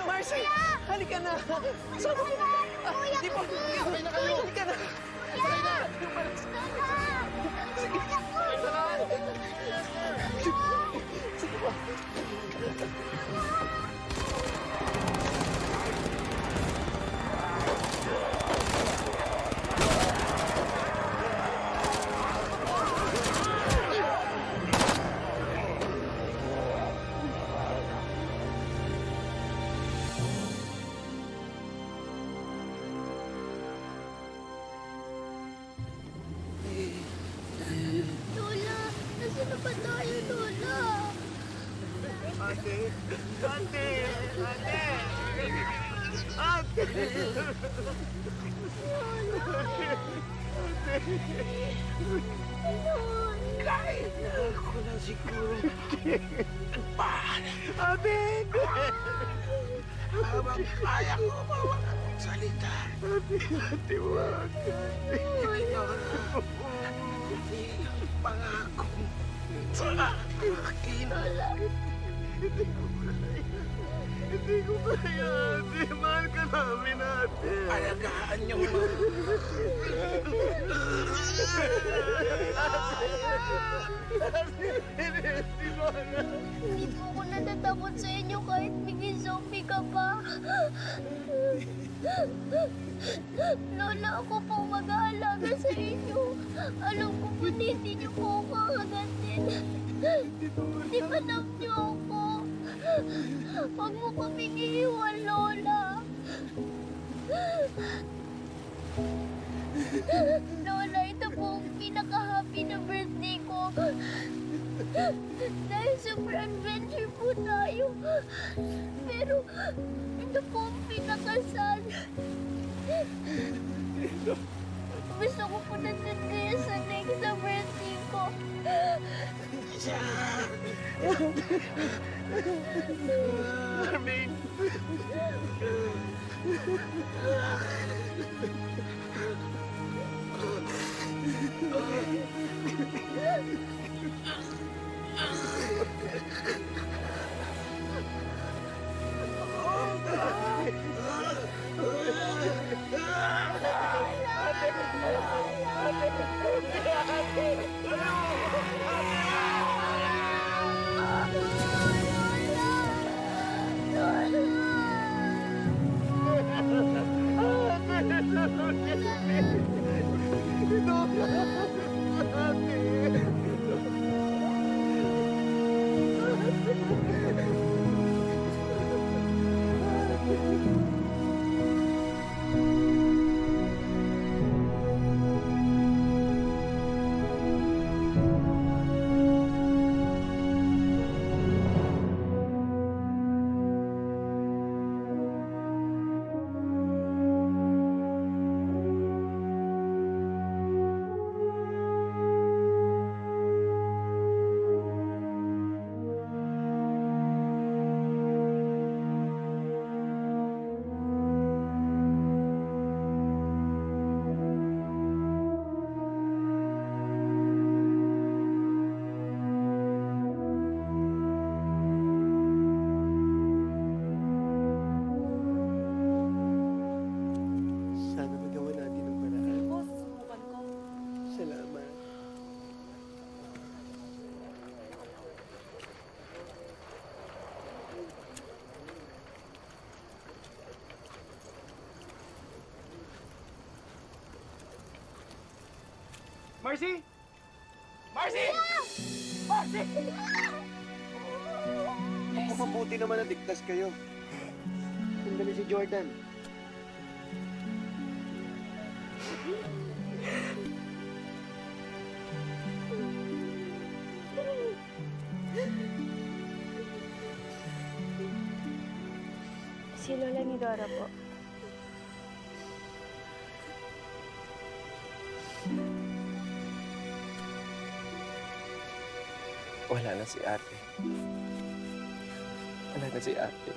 Marcy! Halika na! Saan mo pumunta? Hindi po! Sabay na kayo! Halika na! Sabay na! Sige! Sige po! Lola, nasa na ba tayo, Lola? Ate! Ate! Ate! Ate! Kahit na ako lang siguro. Ate! Habang kaya ko salita. Ate, wag. Pangako sa akin. Hindi ko kaya, ate. Mahal ka namin, ate. Alagaan niyo, Hindi po ako natatakot sa inyo kahit biging zombie ka pa. Lola, ako po mag-aalaga sa inyo. Alam ko po na hindi niyo po ako kakagantin. Di ba love niyo ako? Huwag mo kaming iiwan, Lola. Lola, ito po ang pinaka-happy na birthday ko. Dahil super adventure po tayo. Pero ito po ang pinaka-sad. Gusto ko po nandun kaya sa next na birthday ko. Armin! Sana magawa natin ang paraan. Susubukan ko. Salamat. Marcy! Marcy! Marcy! Mabuti naman na ligtas kayo. Sandali si Jordan. Si Lola ni Dora po. Wala na si ate. Wala na si ate.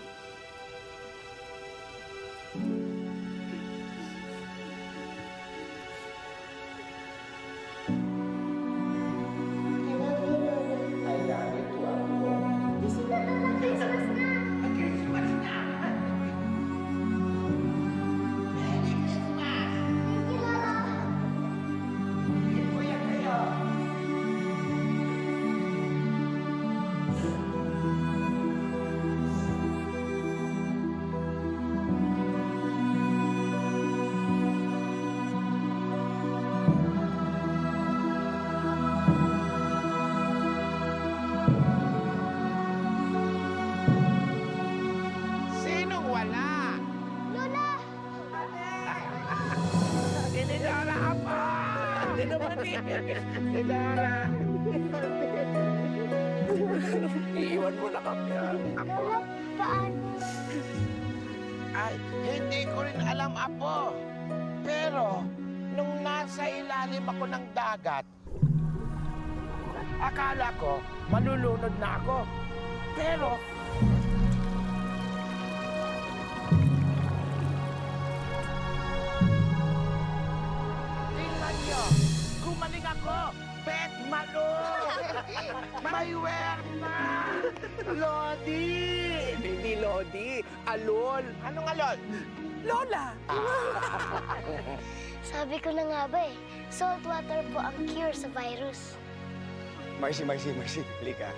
Sinong wala? Lola! Dinidara ka pa! Dinumani! Dinidara! Iiwan mo na kami. Lola, paano? Ay, hindi ko rin alam, Apo. Pero, nung nasa ilalim ako ng dagat, akala ko malulunod na ako. Pero, tingnan niyo, gumaling ako. Bet malo! May werma! Lodi! Hindi Lodi, alol. Anong alol? Lola! Sabi ko na nga ba eh, salt water po ang cure sa virus. Marcy, halika.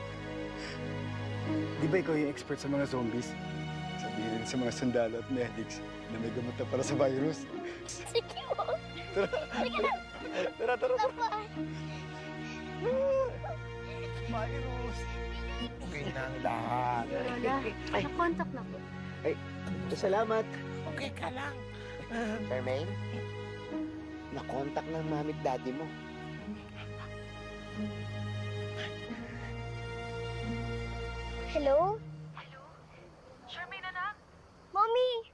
Di ba ikaw yung expert sa mga zombies? Sabihin sa mga sundalo at medics na may gamot na para sa virus. Sige mo. Tara. Virus! Okay na ang lahat. Lola, nakontak na po. Ay, salamat. Okay ka lang. Charmaine, nakontak ng mami at daddy mo. Hello? Charmaine, anak? Mommy!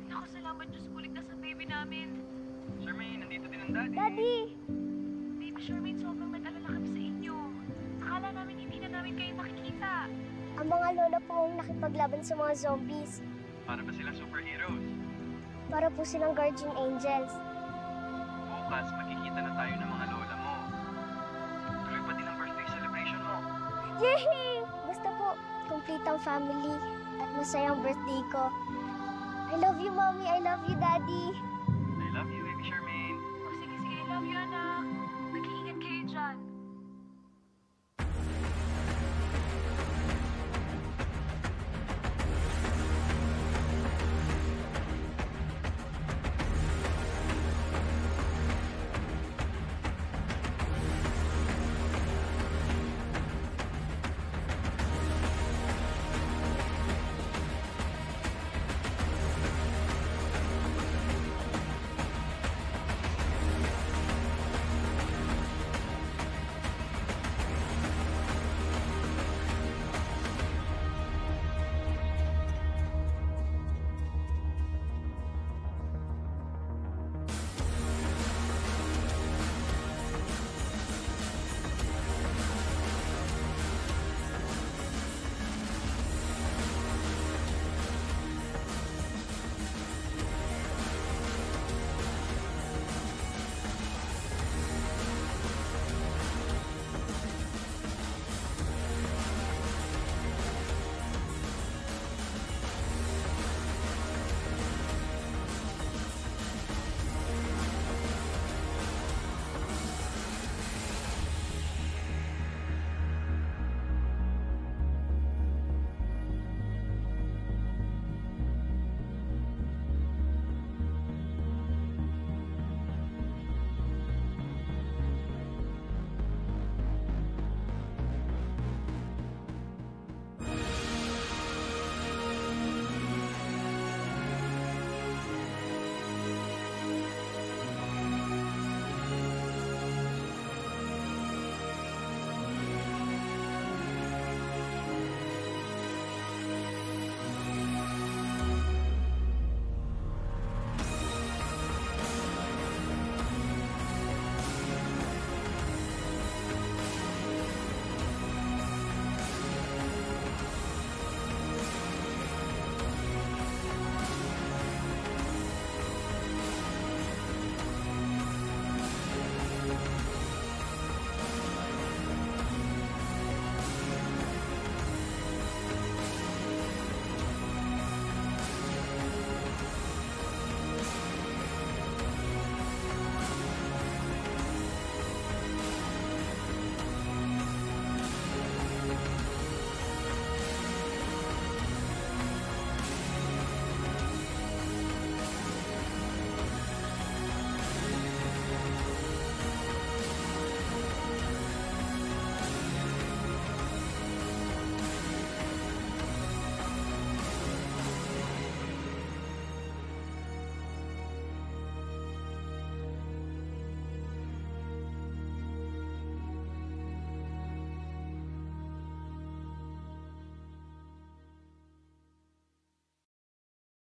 Naku, salamat Diyos, kulig na sa baby namin. Charmaine, nandito din ang daddy. Daddy! Baby Charmaine, sobrang nag-alala kami sa inyo. Akala namin hindi na namin kayo makikita. Ang mga lola po ang nakipaglaban sa mga zombies. Para ba sila superheroes? Para po silang guardian angels. Bukas, magkikita na tayo ng mga lola mo. Tuloy pa din ang birthday celebration mo. Yay! Basta po, complete ang family at masayang birthday ko. I love you, Mommy. I love you, Daddy.